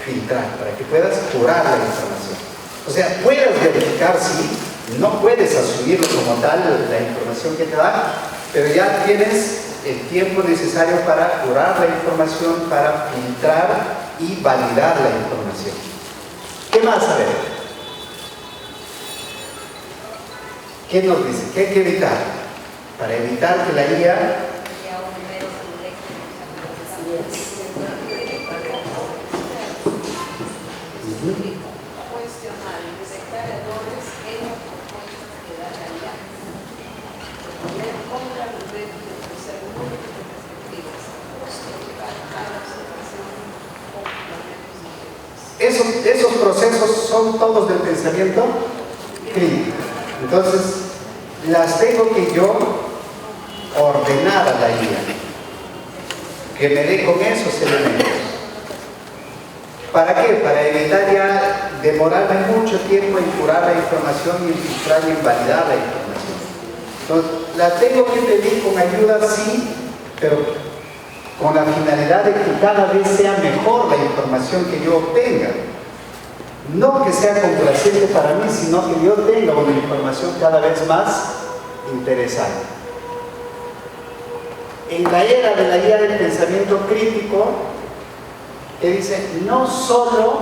filtrar, para que puedas curar la información. O sea, puedes verificar, sí, no puedes asumirlo como tal, la información que te da, pero ya tienes el tiempo necesario para curar la información, para filtrar y validar la información. ¿Qué más? A ver, ¿qué nos dice? ¿Qué hay que evitar? Para evitar que la IA cuestionar y detectar errores en las propuestas que da la IA, poner contra los retos de ofrecer múltiples perspectivas, justificar cada observación con fundamentos diferentes. esos procesos son todos del pensamiento crítico. Entonces, las tengo que yo ordenar a la IA, que me dé con esos elementos. ¿Para qué? Para evitar ya demorarme mucho tiempo en curar la información y en filtrar y en validar la información. Entonces, la tengo que pedir con ayuda, sí, pero con la finalidad de que cada vez sea mejor la información que yo obtenga. No que sea complaciente para mí, sino que yo tenga una información cada vez más interesante. En la era de la guía del pensamiento crítico, que dice, no solo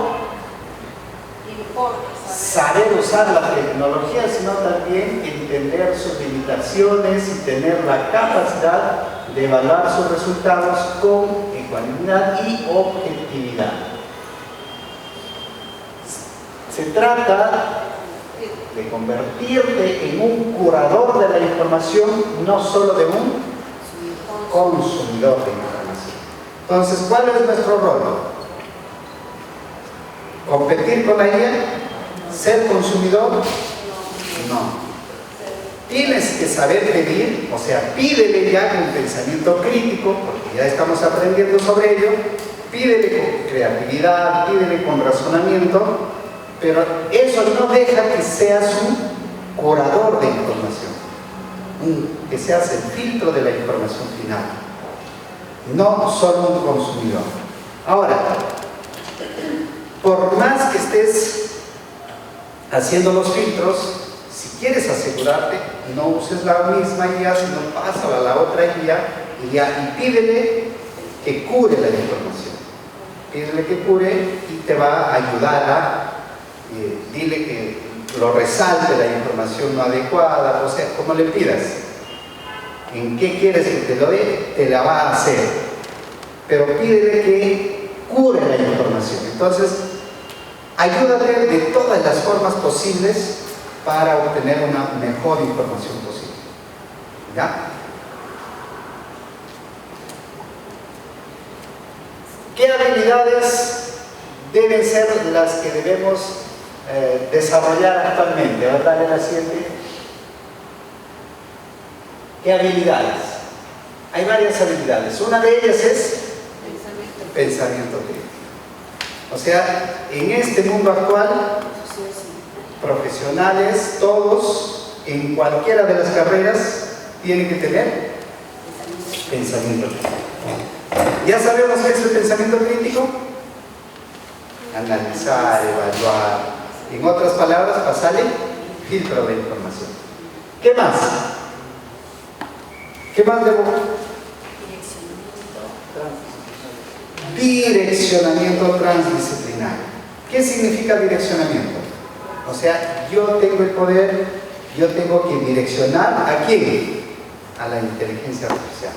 saber usar la tecnología, sino también entender sus limitaciones y tener la capacidad de evaluar sus resultados con ecuanimidad y objetividad. Se trata de convertirte en un curador de la información, no solo de un consumidor de información. Entonces, ¿cuál es nuestro rol? ¿Competir con la IA? ¿Ser consumidor? No. Tienes que saber pedir, o sea, pídele ya con pensamiento crítico, porque ya estamos aprendiendo sobre ello, pídele con creatividad, pídele con razonamiento, pero eso no deja que seas un curador de información, que seas el filtro de la información final, no solo un consumidor. Ahora, por más que estés haciendo los filtros, si quieres asegurarte, no uses la misma guía, sino pásala a la otra guía y pídele que cure la información. Pídele que cure y te va a ayudar a dile que lo resalte la información no adecuada, o sea, como le pidas. ¿En qué quieres que te lo dé? Te la va a hacer. Pero pídele que cure la información. Entonces, ayúdate de todas las formas posibles para obtener una mejor información posible. ¿Ya? ¿Qué habilidades deben ser las que debemos desarrollar actualmente? A ver, dale la siguiente. ¿Qué habilidades? Hay varias habilidades. Una de ellas es pensamiento crítico. O sea, en este mundo actual, profesionales, todos, en cualquiera de las carreras, tienen que tener pensamiento crítico. ¿Ya sabemos qué es el pensamiento crítico? Analizar, evaluar. En otras palabras, pasarle filtro de información. ¿Qué más? ¿Qué más debo? Direccionamiento transdisciplinario. ¿Qué significa direccionamiento? O sea, yo tengo el poder, yo tengo que direccionar ¿a quién? A la inteligencia artificial.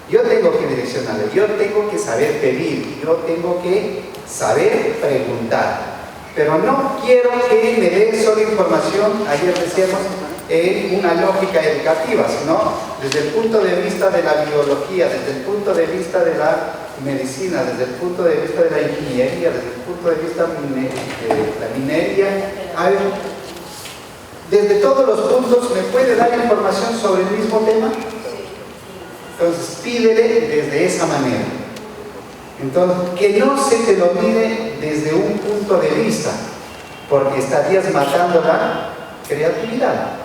Yo tengo que direccionarle, yo tengo que saber pedir, yo tengo que saber preguntar. Pero no quiero que me dé solo información, ayer decíamos, en una lógica educativa, sino desde el punto de vista de la biología, desde el punto de vista de la medicina, desde el punto de vista de la ingeniería, desde el punto de vista de la minería, a ver, desde todos los puntos me puede dar información sobre el mismo tema. Entonces pídele desde esa manera. Entonces, que no se te lo mire desde un punto de vista, porque estarías matando la creatividad.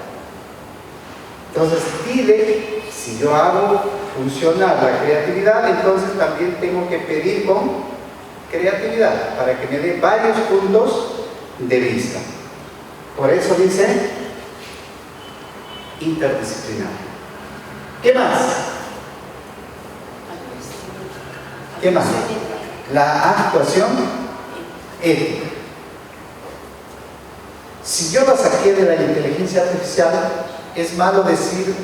Entonces pide, si yo hago funcionar la creatividad, entonces también tengo que pedir con creatividad, para que me dé varios puntos de vista. Por eso dice interdisciplinar. ¿Qué más? ¿Qué más? La actuación ética. Si yo la saqué de la inteligencia artificial, ¿es malo decir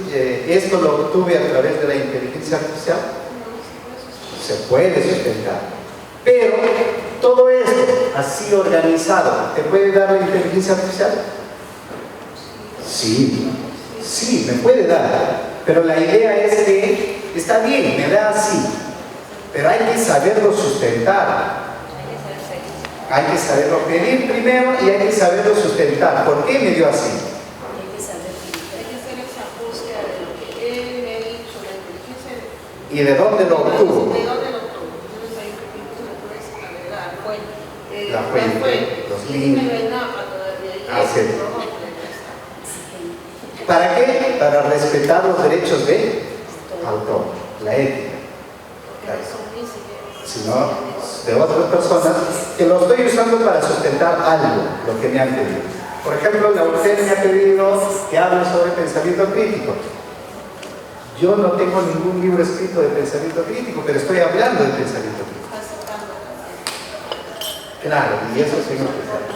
esto lo obtuve a través de la inteligencia artificial? Se puede sustentar. Pero todo esto así organizado, ¿te puede dar la inteligencia artificial? Sí, sí, me puede dar. Pero la idea es que está bien, me da así, pero hay que saberlo sustentar. Hay que saberlo pedir primero y hay que saberlo sustentar. ¿Por qué me dio así? Hay que hacer esa búsqueda de lo que él me ha dicho, la inteligencia. ¿Y de dónde lo obtuvo? ¿De dónde lo obtuvo? Entonces ahí tú le puedes agregar La fuente, los links. Así es. ¿Para qué? Para respetar los derechos de autor, la ética. Si no, de otras personas, que lo estoy usando para sustentar algo, lo que me han pedido. Por ejemplo, la UTED me ha pedido que hable sobre pensamiento crítico. Yo no tengo ningún libro escrito de pensamiento crítico, pero estoy hablando de pensamiento crítico. Claro, y eso es importante.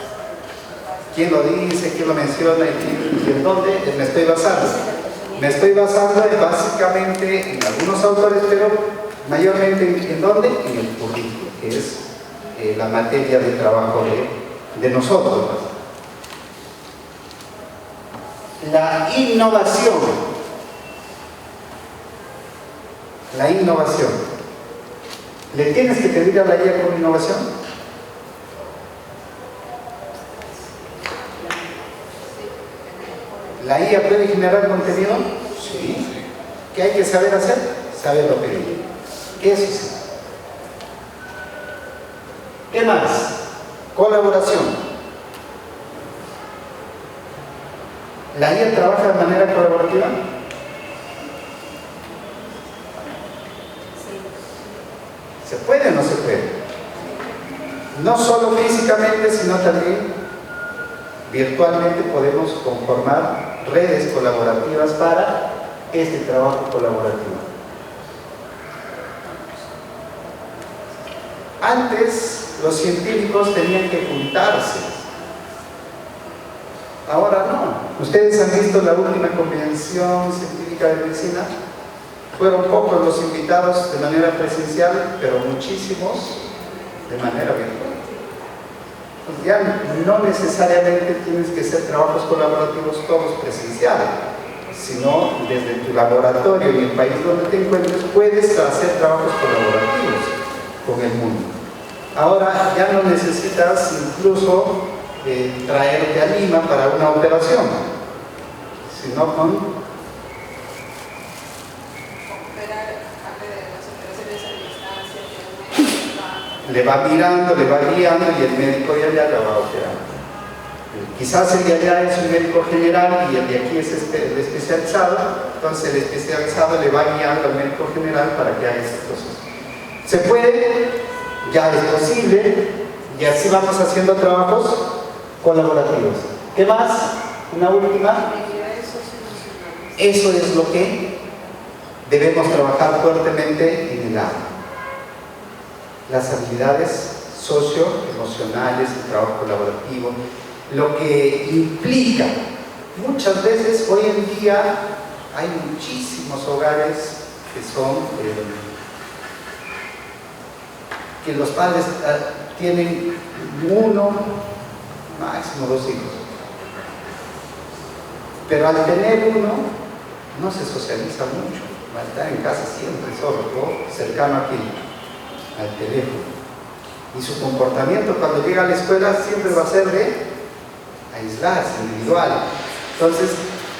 ¿Quién lo dice? ¿Quién lo menciona? ¿Y en dónde me estoy basando? Me estoy basando básicamente en algunos autores, pero mayormente ¿en dónde? En el currículo, que es la materia de trabajo de nosotros. La innovación. La innovación. ¿Le tienes que pedir a la IA con innovación? ¿La IA puede generar contenido? Sí. ¿Qué hay que saber hacer? Saberlo pedir. Eso sí. ¿Qué más? Colaboración. ¿La IA trabaja de manera colaborativa? ¿Se puede o no se puede? No solo físicamente, sino también virtualmente podemos conformar redes colaborativas para este trabajo colaborativo. Antes los científicos tenían que juntarse, ahora no. Ustedes han visto la última convención científica de medicina, fueron pocos los invitados de manera presencial, pero muchísimos de manera virtual. Pues ya no necesariamente tienes que hacer trabajos colaborativos todos presenciales, sino desde tu laboratorio y el país donde te encuentres puedes hacer trabajos colaborativos con el mundo. Ahora ya no necesitas incluso traerte a Lima para una operación, sino con le va mirando, le va guiando y el médico de allá la va a operar. Quizás el de allá es un médico general y el de aquí es el especializado, entonces el especializado le va guiando al médico general para que haga ese proceso. ¿Se puede? Ya es posible y así vamos haciendo trabajos colaborativos. ¿Qué más? Una última. Eso es lo que debemos trabajar fuertemente en el aula. Las habilidades socioemocionales, el trabajo colaborativo, lo que implica. Muchas veces hoy en día hay muchísimos hogares que son que los padres tienen uno, máximo 2 hijos, pero al tener uno no se socializa mucho, va a estar en casa siempre solo o cercano aquí. al teléfono. Y su comportamiento cuando llega a la escuela siempre va a ser de aislarse, individual. Entonces,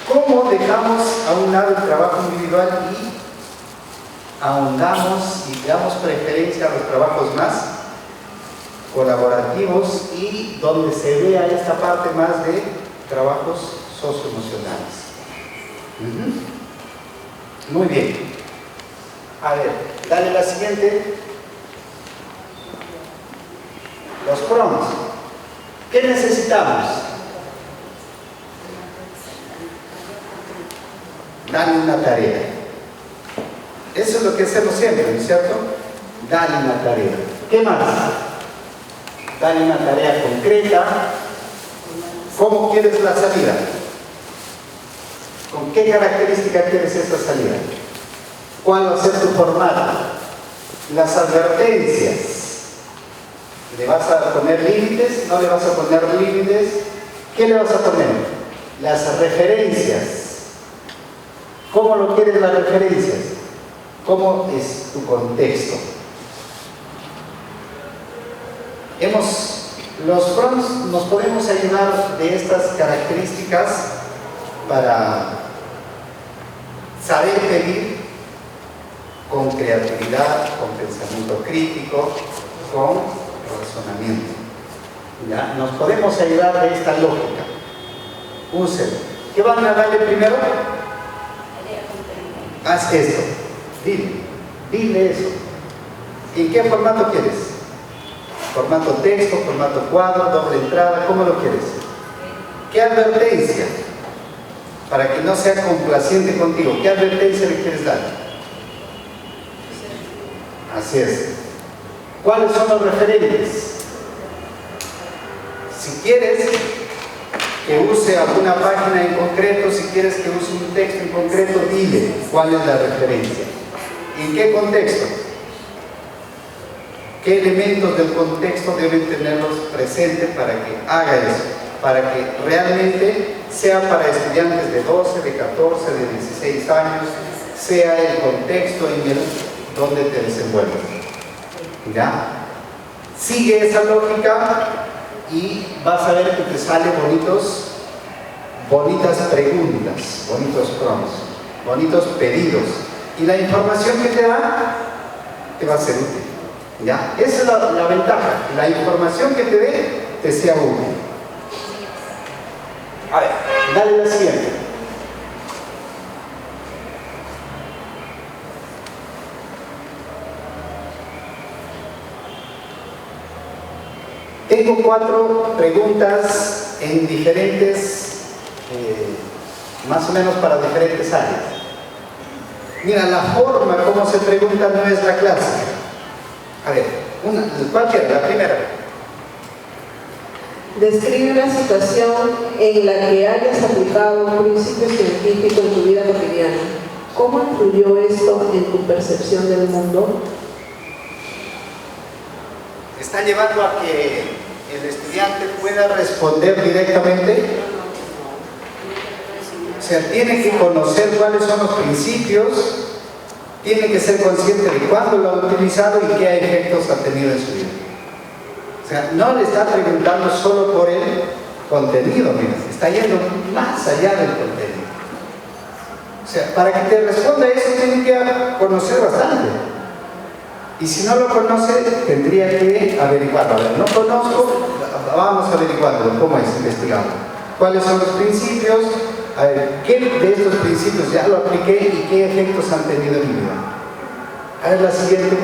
¿cómo dejamos a un lado el trabajo individual y ahondamos y damos preferencia a los trabajos más colaborativos y donde se vea esta parte más de trabajos socioemocionales? Muy bien. A ver, dale la siguiente. Los prompts. ¿Qué necesitamos? Dale una tarea. Eso es lo que hacemos siempre, ¿no es cierto? Dale una tarea. ¿Qué más? Dale una tarea concreta. ¿Cómo quieres la salida? ¿Con qué característica quieres esa salida? ¿Cuál va a ser tu formato? Las advertencias. ¿Le vas a poner límites? ¿No le vas a poner límites? ¿Qué le vas a poner? Las referencias. ¿Cómo lo quieres las referencias? ¿Cómo es tu contexto? Los prompts nos podemos ayudar de estas características para saber pedir con creatividad, con pensamiento crítico, con razonamiento. ¿Ya? Nos podemos ayudar de esta lógica. Úselo. ¿Qué van a darle primero? Haz esto. Dile eso. ¿En qué formato quieres? ¿Formato texto, formato cuadro, doble entrada? ¿Cómo lo quieres? ¿Qué advertencia? Para que no sea complaciente contigo, ¿qué advertencia le quieres dar? Así es. ¿Cuáles son los referentes? Si quieres que use alguna página en concreto, si quieres que use un texto en concreto, dile cuál es la referencia. ¿En qué contexto? ¿Qué elementos del contexto deben tenerlos presentes para que haga eso? Para que realmente sea para estudiantes de 12, de 14, de 16 años, sea el contexto en el donde te desenvuelves. ¿Ya? Sigue esa lógica y vas a ver que te salen bonitas preguntas, bonitos prompts, bonitos pedidos. Y la información que te da te va a ser útil. ¿Ya? Esa es la ventaja. La información que te dé te sea útil. A ver, dale la siguiente. Tengo 4 preguntas en diferentes, más o menos para diferentes áreas. Mira, la forma como se pregunta no es la clásica. A ver, cualquiera, la primera. Describe una situación en la que hayas aplicado un principio científico en tu vida cotidiana. ¿Cómo influyó esto en tu percepción del mundo? ¿Está llevando a que el estudiante pueda responder directamente? O sea, tiene que conocer cuáles son los principios, tiene que ser consciente de cuándo lo ha utilizado y qué efectos ha tenido en su vida. O sea, no le está preguntando solo por el contenido, mira, está yendo más allá del contenido. O sea, para que te responda eso tiene que conocer bastante. Y si no lo conoce, tendría que averiguarlo. A ver, no conozco, vamos averiguando cómo es, investigando. ¿Cuáles son los principios? A ver, ¿qué de estos principios ya lo apliqué y qué efectos han tenido en mi vida? A ver, la siguiente.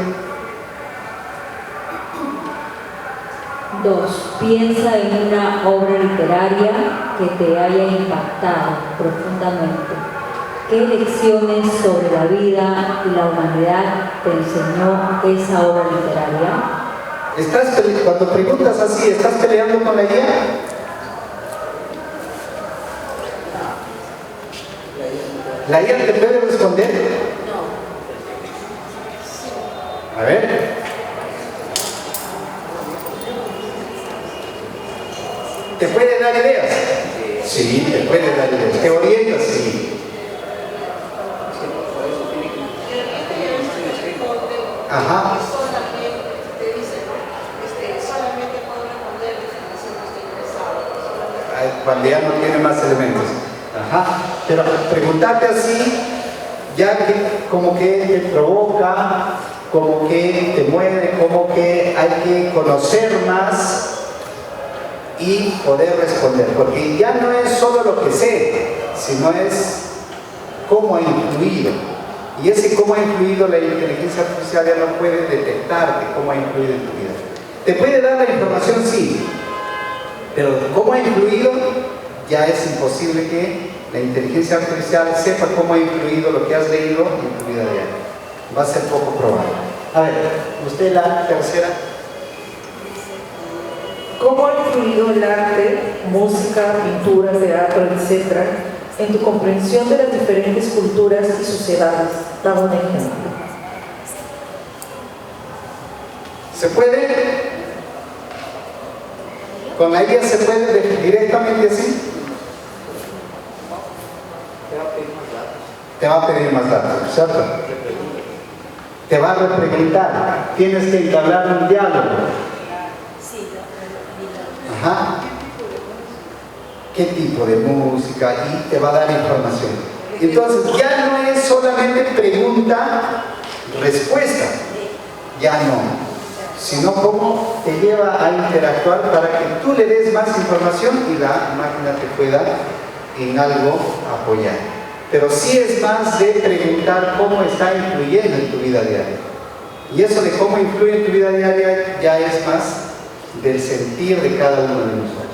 2. Piensa en una obra literaria que te haya impactado profundamente. ¿Qué lecciones sobre la vida y la humanidad te enseñó esa obra literaria? Cuando preguntas así, ¿estás peleando con la guía? ¿La guía te puede responder? A ver. ¿Te puede dar ideas? Sí, te puede dar ideas. ¿Te orientas? Sí. Ajá. cuando ya no tiene más elementos. Ajá. Pero preguntarte así, ya que como que te provoca, como que te mueve, como que hay que conocer más y poder responder, porque ya no es solo lo que sé, sino es cómo ha influido. Y ese cómo ha influido la inteligencia artificial ya no puede detectarte cómo ha influido en tu vida. Te puede dar la información, sí, pero cómo ha influido ya es imposible que la inteligencia artificial sepa cómo ha influido lo que has leído en tu vida diaria. Va a ser poco probable. A ver, usted la tercera. ¿Cómo ha influido el arte, música, pintura, teatro, etcétera, en tu comprensión de las diferentes culturas y sociedades? Dame un ejemplo. ¿Se puede? ¿Con la IA se puede directamente así? Te va a pedir más datos, ¿cierto? Te va a repreguntar. Tienes que entablar un diálogo. Sí, Ajá. ¿Qué tipo de música? Y te va a dar información. Entonces ya no es solamente pregunta, respuesta. Ya no. Sino cómo te lleva a interactuar para que tú le des más información y la máquina te pueda en algo apoyar. Pero sí es más de preguntar cómo está influyendo en tu vida diaria. Y eso de cómo influye en tu vida diaria ya es más del sentir de cada uno de nosotros.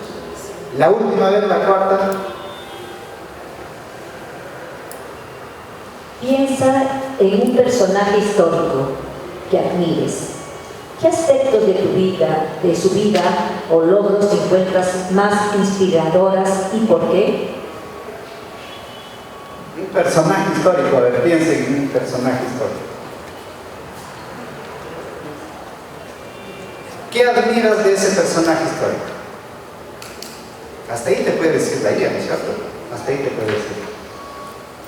La última vez, la cuarta. Piensa en un personaje histórico que admires. ¿Qué aspectos de tu vida, de su vida o logros te encuentras más inspiradoras y por qué? Un personaje histórico, a ver, piensen en un personaje histórico. ¿Qué admiras de ese personaje histórico? Hasta ahí te puede decir la IA, ¿no es cierto? Hasta ahí te puede decir.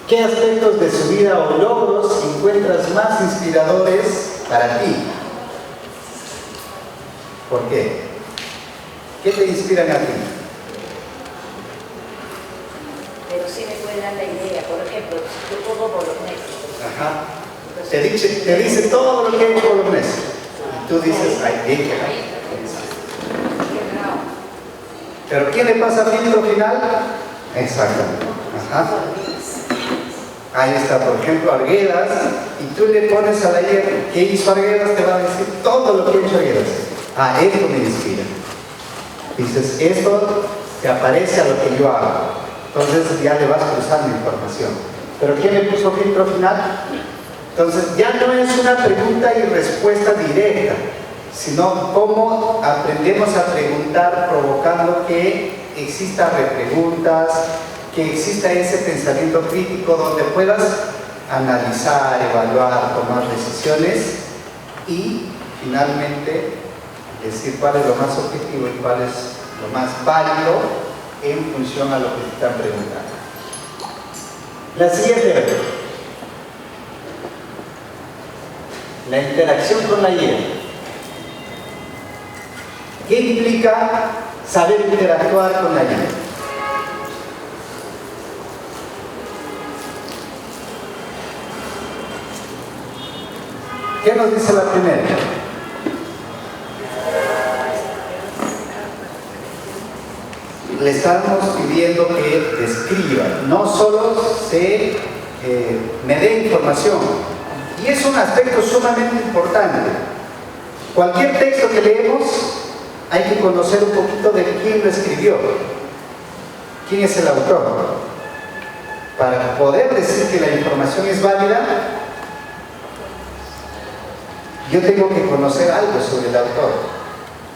¿Qué aspectos de su vida o logros encuentras más inspiradores para ti? ¿Por qué? ¿Qué te inspiran a ti? Pero sí me puede dar la idea. Por ejemplo, yo pongo bolognese. Ajá. Te dice todo lo que hay en bolognese. Y tú dices, ay, qué. Pero ¿quién le pasa filtro final? Exactamente. Ajá. Ahí está, por ejemplo, Arguedas, y tú le pones a la IA qué hizo Arguedas, te va a decir todo lo que ha hecho Arguedas. Ah, esto me inspira. Dices, esto te aparece a lo que yo hago. Entonces ya le vas cruzando información. ¿Pero quién le puso filtro final? Entonces ya no es una pregunta y respuesta directa, sino cómo aprendemos a preguntar provocando que exista repreguntas, que exista ese pensamiento crítico donde puedas analizar, evaluar, tomar decisiones y finalmente decir cuál es lo más objetivo y cuál es lo más válido en función a lo que te están preguntando. La siguiente, la interacción con la IA. ¿Qué implica saber interactuar con la IA? ¿Qué nos dice la primera? Le estamos pidiendo que describa, no solo me dé información. Y es un aspecto sumamente importante. Cualquier texto que leemos, hay que conocer un poquito de quién lo escribió, quién es el autor. Para poder decir que la información es válida, yo tengo que conocer algo sobre el autor.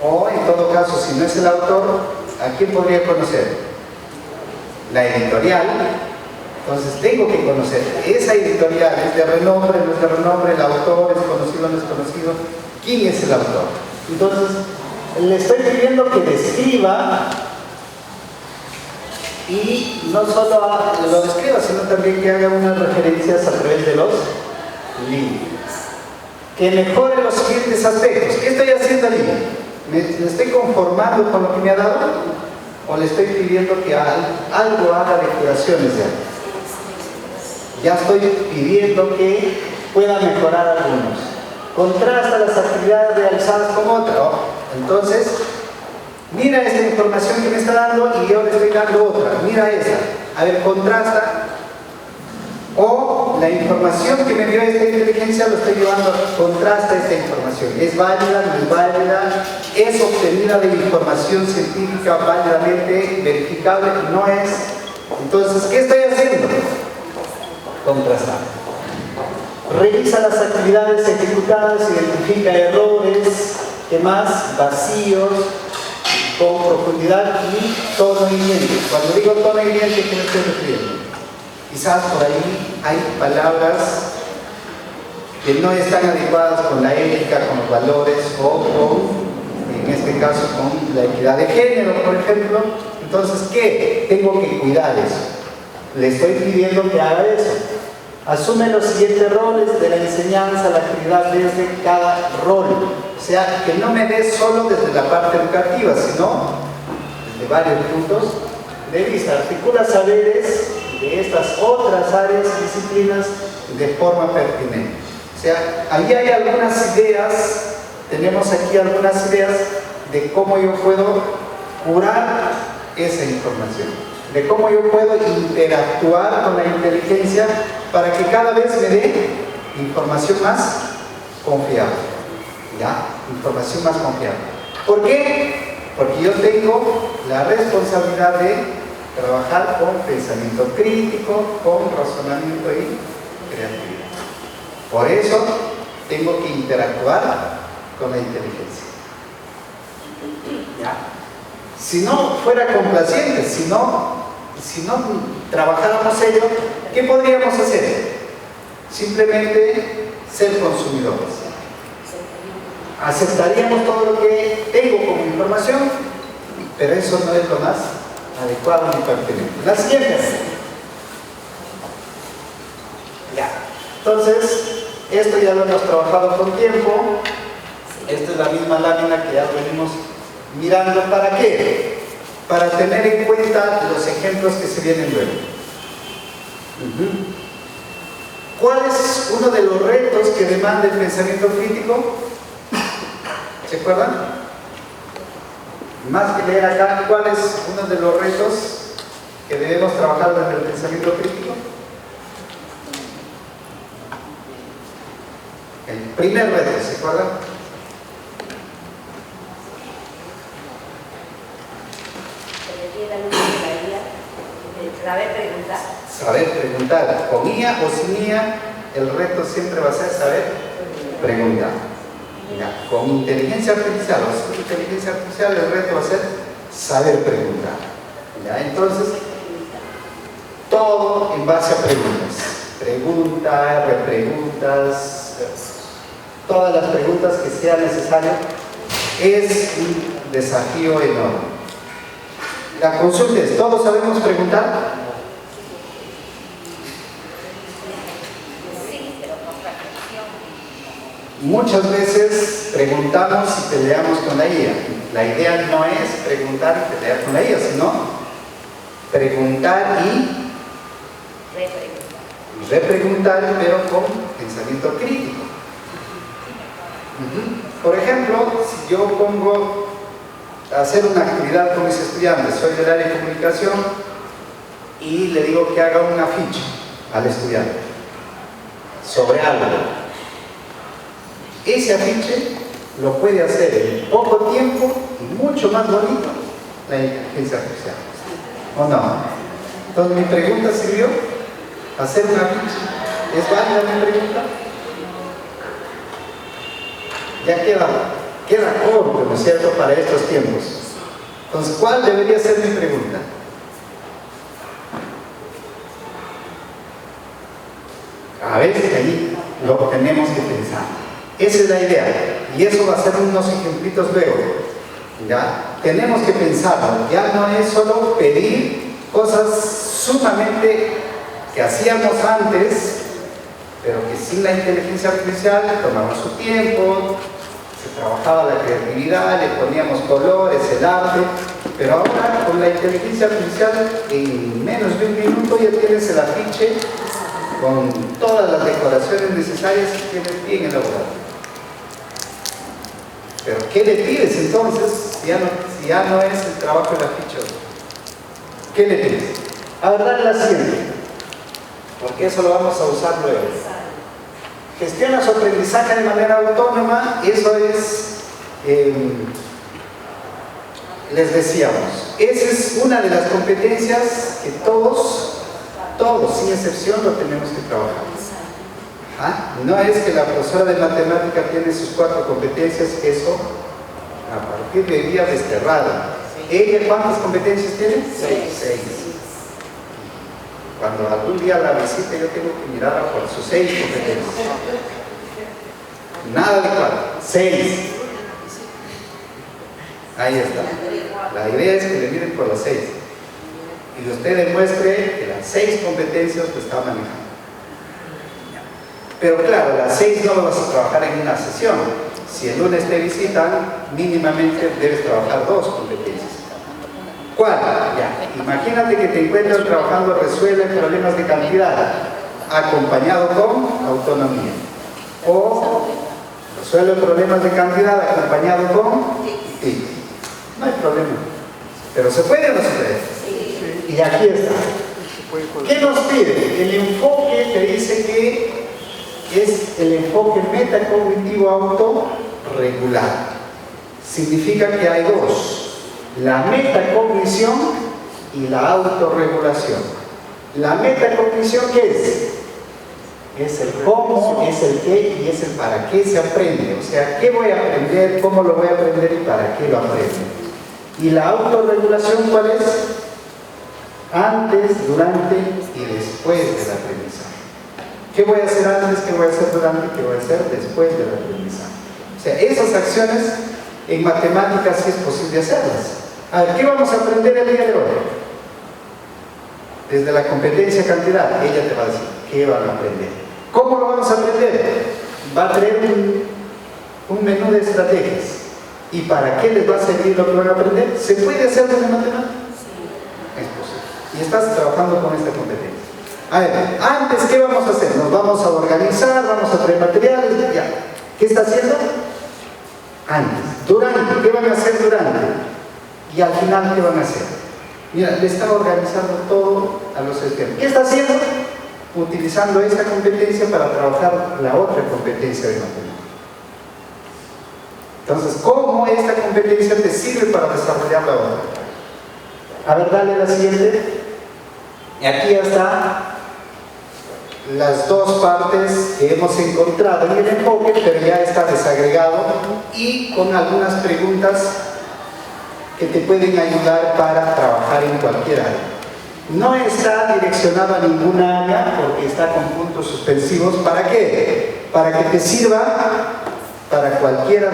O en todo caso, si no es el autor, ¿a quién podría conocer? La editorial. Entonces tengo que conocer esa editorial, ¿es de renombre, no es de renombre? ¿El autor es conocido, no es conocido? ¿Quién es el autor? Entonces le estoy pidiendo que describa, y no solo lo describa, sino también que haga unas referencias a través de los libros. Que mejore los siguientes aspectos. ¿Qué estoy haciendo allí? ¿Me estoy conformando con lo que me ha dado? o le estoy pidiendo que algo haga de curaciones ya? Ya estoy pidiendo que pueda mejorar algunos. Contrasta las actividades realizadas con otra. Entonces, mira esta información que me está dando y yo le estoy dando otra. Mira esa. A ver, contrasta. O la información que me dio esta inteligencia lo estoy llevando, contrasta esta información. ¿Es válida? ¿No es válida? ¿Es obtenida de información científica válidamente verificable? No es. Entonces, ¿qué estoy haciendo? Contrastar. Revisa las actividades ejecutadas, identifica errores, ¿qué más? Vacíos, con profundidad y tono hiriente. Cuando digo tono hiriente, ¿qué me estoy refiriendo? Quizás por ahí hay palabras que no están adecuadas con la ética, con los valores o en este caso, con la equidad de género, por ejemplo. Entonces, ¿qué? Tengo que cuidar eso. Le estoy pidiendo que haga eso. Asume los siguientes roles de la enseñanza, la actividad desde cada rol. O sea, que no me dé solo desde la parte educativa, sino desde varios puntos de vista. Articula saberes de estas otras áreas y disciplinas de forma pertinente. O sea, ahí hay algunas ideas, tenemos aquí algunas ideas de cómo yo puedo curar esa información, de cómo yo puedo interactuar con la inteligencia para que cada vez me dé información más confiable. ¿Ya? Información más confiable. ¿Por qué? Porque yo tengo la responsabilidad de trabajar con pensamiento crítico, con razonamiento y creatividad. Por eso tengo que interactuar con la inteligencia. ¿Ya? Si no fuera complaciente, si no trabajáramos ello, ¿qué podríamos hacer? Simplemente ser consumidores. Aceptaríamos todo lo que tengo como información, pero eso no es lo más adecuado ni pertinente. La siguiente. Ya. Entonces, esto ya lo hemos trabajado con tiempo. Esta es la misma lámina que ya venimos mirando. ¿Para qué? Para tener en cuenta los ejemplos que se vienen luego. ¿Cuál es uno de los retos que demanda el pensamiento crítico? ¿Se acuerdan? Más que leer acá, ¿cuál es uno de los retos que debemos trabajar desde el pensamiento crítico? El primer reto, ¿se acuerdan? Saber preguntar. Saber preguntar. Con IA o sin IA, el reto siempre va a ser saber preguntar. Ya. Con inteligencia artificial o sin inteligencia artificial, el reto va a ser saber preguntar. ¿Ya? Entonces, todo en base a preguntas. Preguntas, repreguntas, todas las preguntas que sean necesarias. Es un desafío enorme. La consulta es, ¿todos sabemos preguntar? Sí, pero con reflexión. Muchas veces preguntamos y peleamos con la IA. La idea no es preguntar y pelear con la IA, sino preguntar y repreguntar, pero con pensamiento crítico. Por ejemplo, si yo pongo a hacer una actividad con mis estudiantes, soy del área de comunicación y le digo que haga un afiche al estudiante sobre algo. Ese afiche lo puede hacer en poco tiempo y mucho más bonito la inteligencia artificial. ¿O no? Entonces mi pregunta sirvió, hacer un afiche. ¿Es válida mi pregunta? Ya queda corto, ¿no es cierto?, para estos tiempos. Entonces, ¿cuál debería ser mi pregunta? A veces ahí lo tenemos que pensar. Esa es la idea. Y eso va a ser unos ejemplitos luego. ¿Ya? Tenemos que pensarlo. Ya no es solo pedir cosas sumamente que hacíamos antes, pero que sin la inteligencia artificial tomaba su tiempo, se trabajaba la creatividad, le poníamos colores, el arte, Pero ahora con la inteligencia artificial en menos de un minuto ya tienes el afiche con todas las decoraciones necesarias y tienes bien elaborado. Pero ¿qué le pides entonces si ya no es el trabajo del afiche? ¿Qué le pides? A ver, dale la siguiente, porque eso lo vamos a usar luego. Gestiona su aprendizaje de manera autónoma. Eso es, les decíamos, esa es una de las competencias que todos, sin excepción, lo tenemos que trabajar. No es que la profesora de matemática tiene sus 4 competencias, eso a partir de hoy día desterrado. ¿Ella cuántas competencias tiene? 6. Cuando algún día la visite yo tengo que mirarla por sus 6 competencias. Nada de 4, 6. Ahí está. La idea es que le miren por las 6 y usted demuestre que las 6 competencias lo está manejando. Pero claro, las 6 no lo vas a trabajar en una sesión. Si el lunes te visitan, mínimamente debes trabajar 2 competencias. ¿Cuál? Ya, imagínate que te encuentras trabajando resuelve problemas de cantidad, acompañado con autonomía. O resuelve problemas de cantidad, acompañado con TIC. No hay problema. Pero ¿se puede o no se puede? Y aquí está. ¿Qué nos pide? El enfoque te dice que es el enfoque metacognitivo autorregular. Significa que hay 2. La metacognición y la autorregulación. La metacognición, ¿qué es? Es el cómo, es el qué y es el para qué se aprende. O sea, ¿qué voy a aprender? ¿Cómo lo voy a aprender? ¿Y para qué lo aprendo? Y la autorregulación, ¿cuál es? Antes, durante y después del aprendizaje. ¿Qué voy a hacer antes? ¿Qué voy a hacer durante? ¿Qué voy a hacer después del aprendizaje? O sea, esas acciones en matemáticas sí es posible hacerlas. A ver, ¿qué vamos a aprender el día de hoy? Desde la competencia cantidad, ella te va a decir qué van a aprender. ¿Cómo lo vamos a aprender? Va a traer un menú de estrategias. ¿Y para qué les va a servir lo que van a aprender? ¿Se puede hacer desde matemáticas? Es posible. Y estás trabajando con esta competencia. A ver, antes, ¿qué vamos a hacer? Nos vamos a organizar, vamos a traer materiales, ya. ¿Qué está haciendo? Antes. Durante, ¿qué van a hacer durante? Y al final, ¿qué van a hacer? Mira, le está organizando todo a los estudiantes. ¿Qué está haciendo? Utilizando esta competencia para trabajar la otra competencia de matemáticas. Entonces, ¿cómo esta competencia te sirve para desarrollar la otra? A ver, dale la siguiente. Y aquí ya está las 2 partes que hemos encontrado en el enfoque, pero ya está desagregado y con algunas preguntas que te pueden ayudar para trabajar en cualquier área. No está direccionado a ninguna área porque está con puntos suspensivos. ¿Para qué? Para que te sirva para cualquiera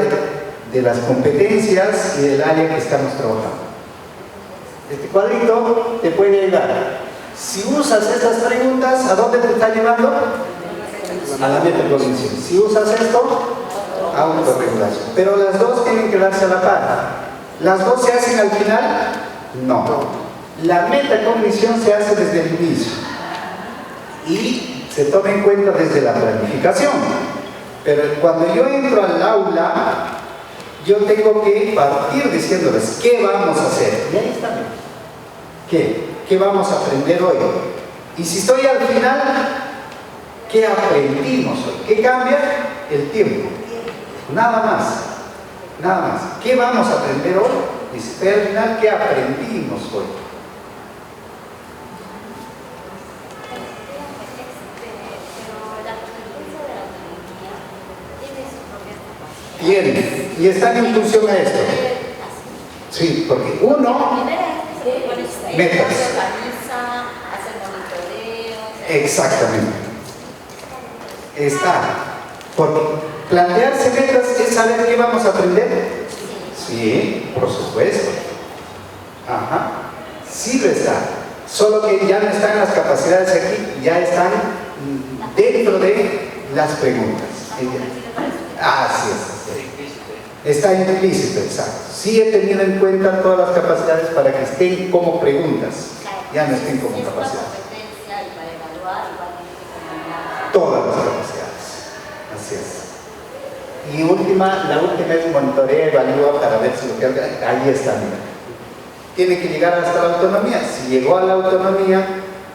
de las competencias y del área que estamos trabajando. Este cuadrito te puede ayudar. Si usas estas preguntas, ¿a dónde te está llevando? A la metacognición. Si usas esto, a autorregulación. Pero las 2 tienen que darse a la par. ¿Las 2 se hacen al final? No. La metacognición se hace desde el inicio y se toma en cuenta desde la planificación. Pero cuando yo entro al aula, yo tengo que partir diciéndoles ¿qué vamos a hacer? Y ahí está. ¿Qué vamos a aprender hoy? Y si estoy al final, ¿qué aprendimos hoy? ¿Qué cambia? El tiempo. Nada más. Nada más. ¿Qué vamos a aprender hoy? Y si estoy al final, ¿qué aprendimos hoy? Tiene. Y están en función a esto. Sí, porque uno... metas. Exactamente. Está. Porque plantearse metas es saber qué vamos a aprender. Sí, por supuesto. Ajá. Sí lo está. Solo que ya no están las capacidades aquí, ya están dentro de las preguntas. Así es. Está implícito, exacto. Sí he tenido en cuenta todas las capacidades para que estén como preguntas, ya no estén como capacidades. Competencia y para evaluar igualmente como Todas las capacidades. Así es. Y la última es monitorea, evalúa para ver si lo que ahí está, mira. Tiene que llegar hasta la autonomía. Si llegó a la autonomía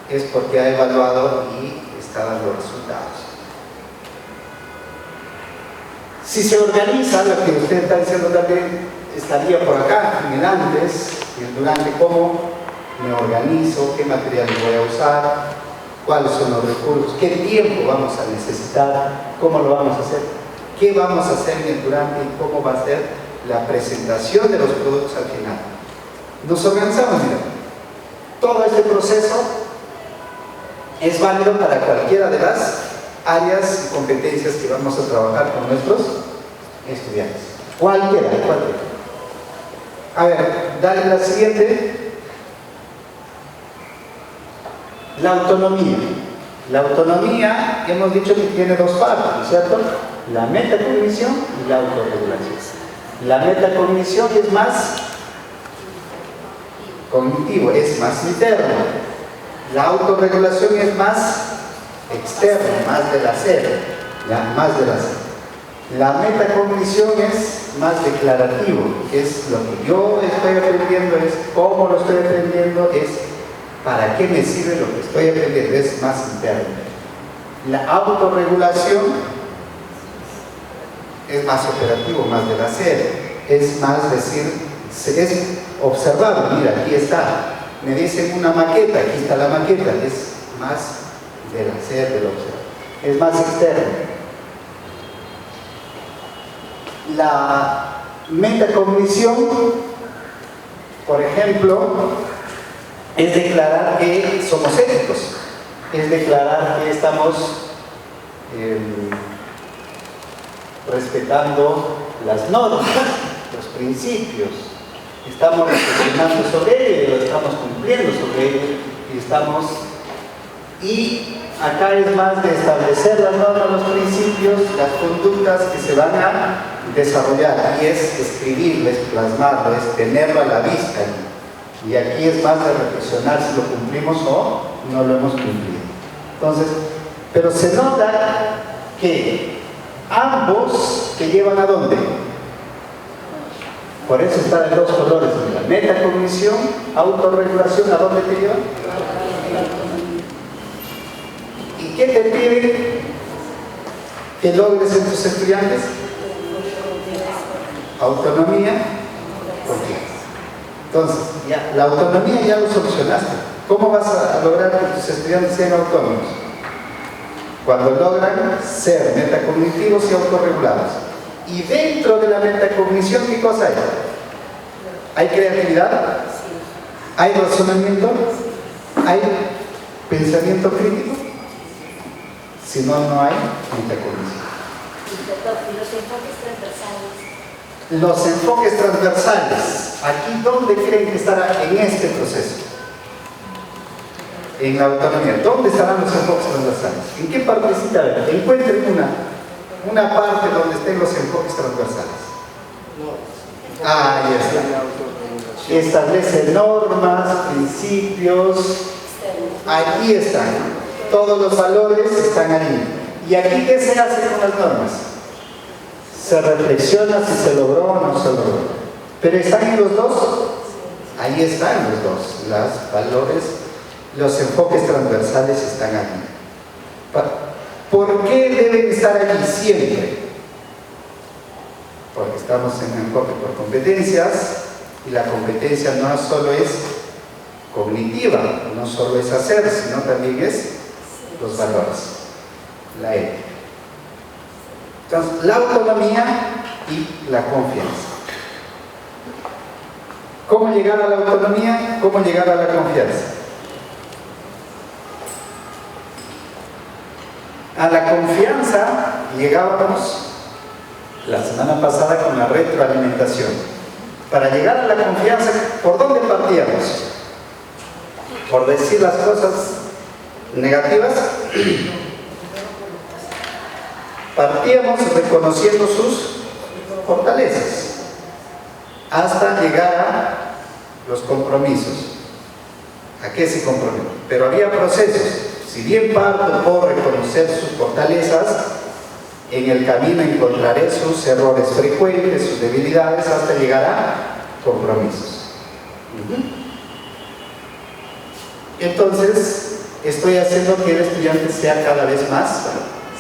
es porque ha evaluado y está dando resultados. Si se organiza, lo que usted está diciendo también estaría por acá, en el antes y el durante, cómo me organizo, qué material voy a usar, cuáles son los recursos, qué tiempo vamos a necesitar, cómo lo vamos a hacer, qué vamos a hacer en el durante y cómo va a ser la presentación de los productos al final. Nos organizamos, mira. Todo este proceso es válido para cualquiera de las áreas y competencias que vamos a trabajar con nuestros estudiantes. Cualquiera. A ver, dale la siguiente. La autonomía. La autonomía, hemos dicho que tiene dos partes, ¿cierto? La metacognición y la autorregulación. La metacognición es más cognitivo, es más interno. La autorregulación es más externo, más del hacer, ¿ya? Más del hacer. La metacognición es más declarativo, es lo que yo estoy aprendiendo, es cómo lo estoy aprendiendo, es para qué me sirve lo que estoy aprendiendo, es más interno. La autorregulación es más operativo, más del hacer, es más decir, es observar, mira, aquí está, me dicen una maqueta, aquí está la maqueta, es más del hacer, del observar, es más externo. La metacognición, por ejemplo, es declarar que somos éticos, es declarar que estamos respetando las normas, los principios, estamos reflexionando sobre ello, estamos cumpliendo sobre ello y acá es más de establecer las normas, los principios, las conductas que se van a desarrollar, y es escribirlo, es plasmarlo, es tenerlo a la vista, y aquí es más de reflexionar si lo cumplimos o no lo hemos cumplido. Entonces, pero se nota que ambos te llevan ¿a dónde? Por eso está de dos colores, la metacognición, autorregulación, ¿a dónde te lleva? ¿Y qué te piden que logres en tus estudiantes? Autonomía, confianza. Entonces, ya, la autonomía ya lo solucionaste. ¿Cómo vas a lograr que tus estudiantes sean autónomos? Cuando logran ser metacognitivos y autorregulados. Y dentro de la metacognición, ¿qué cosa hay? ¿Hay creatividad? ¿Hay razonamiento? ¿Hay pensamiento crítico? Si no, no hay metacognición. ¿Y los enfoques transversales? Los enfoques transversales, aquí ¿dónde creen que estará en este proceso? En la autonomía. ¿Dónde estarán los enfoques transversales? ¿En qué partecita? Encuentren una parte donde estén los enfoques transversales. Ahí está. Establece normas, principios. Aquí están. Todos los valores están ahí. ¿Y aquí qué se hace con las normas? Se reflexiona si se logró o no se logró. Pero ¿están en los dos? Ahí están los dos. Los valores, los enfoques transversales están aquí. ¿Por qué deben estar allí siempre? Porque estamos en un enfoque por competencias, y la competencia no solo es cognitiva, no solo es hacer, sino también es los valores, la ética. Entonces, la autonomía y la confianza. ¿Cómo llegar a la autonomía? ¿Cómo llegar a la confianza? A la confianza llegábamos la semana pasada con la retroalimentación. Para llegar a la confianza, ¿por dónde partíamos? ¿Por decir las cosas negativas? Partíamos reconociendo sus fortalezas hasta llegar a los compromisos. ¿A qué se compromete? Pero había procesos. Si bien parto por reconocer sus fortalezas, en el camino encontraré sus errores frecuentes, sus debilidades, hasta llegar a compromisos. Entonces, estoy haciendo que el estudiante sea cada vez más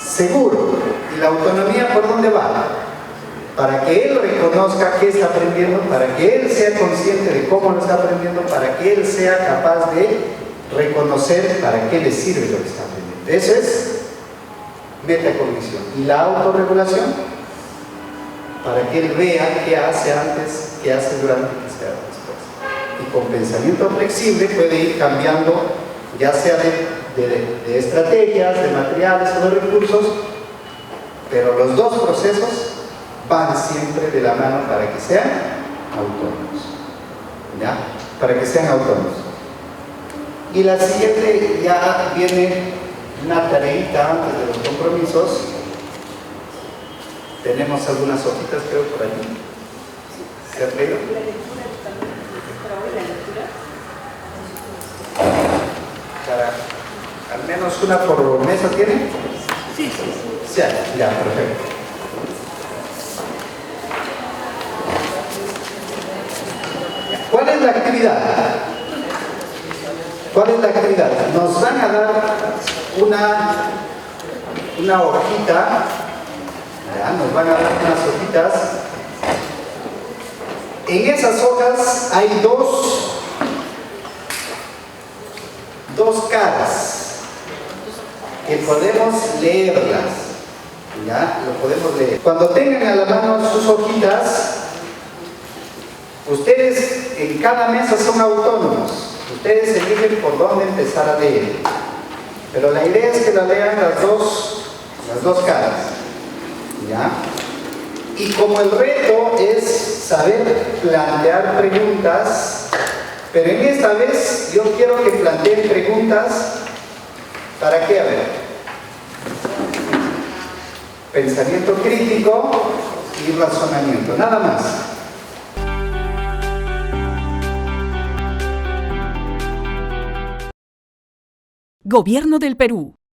seguro. ¿Y la autonomía por dónde va? Para que él reconozca qué está aprendiendo, para que él sea consciente de cómo lo está aprendiendo, para que él sea capaz de reconocer para qué le sirve lo que está aprendiendo. Eso es metacognición. Y la autorregulación, para que él vea qué hace antes, qué hace durante y qué hace después. Y con pensamiento flexible puede ir cambiando, ya sea de estrategias, de materiales o de recursos, pero los dos procesos van siempre de la mano para que sean autónomos. ¿Ya? Para que sean autónomos. Y la siguiente ya viene una tareita antes de los compromisos. Tenemos algunas hojitas, creo, por allí. ¿Se ha leído? Al menos una por mesa tiene. Sí. Ya, perfecto. ¿Cuál es la actividad? ¿Cuál es la actividad? Nos van a dar una hojita, ¿ya? Nos van a dar unas hojitas. En esas hojas hay dos caras que podemos leerlas, ¿ya? Lo podemos leer. Cuando tengan a la mano sus hojitas, ustedes en cada mesa son autónomos. Ustedes eligen por dónde empezar a leer. Pero la idea es que la lean las dos caras. ¿Ya? Y como el reto es saber plantear preguntas, pero en esta vez yo quiero que planteen preguntas. ¿Para qué? A ver. Pensamiento crítico y razonamiento. Nada más. Gobierno del Perú.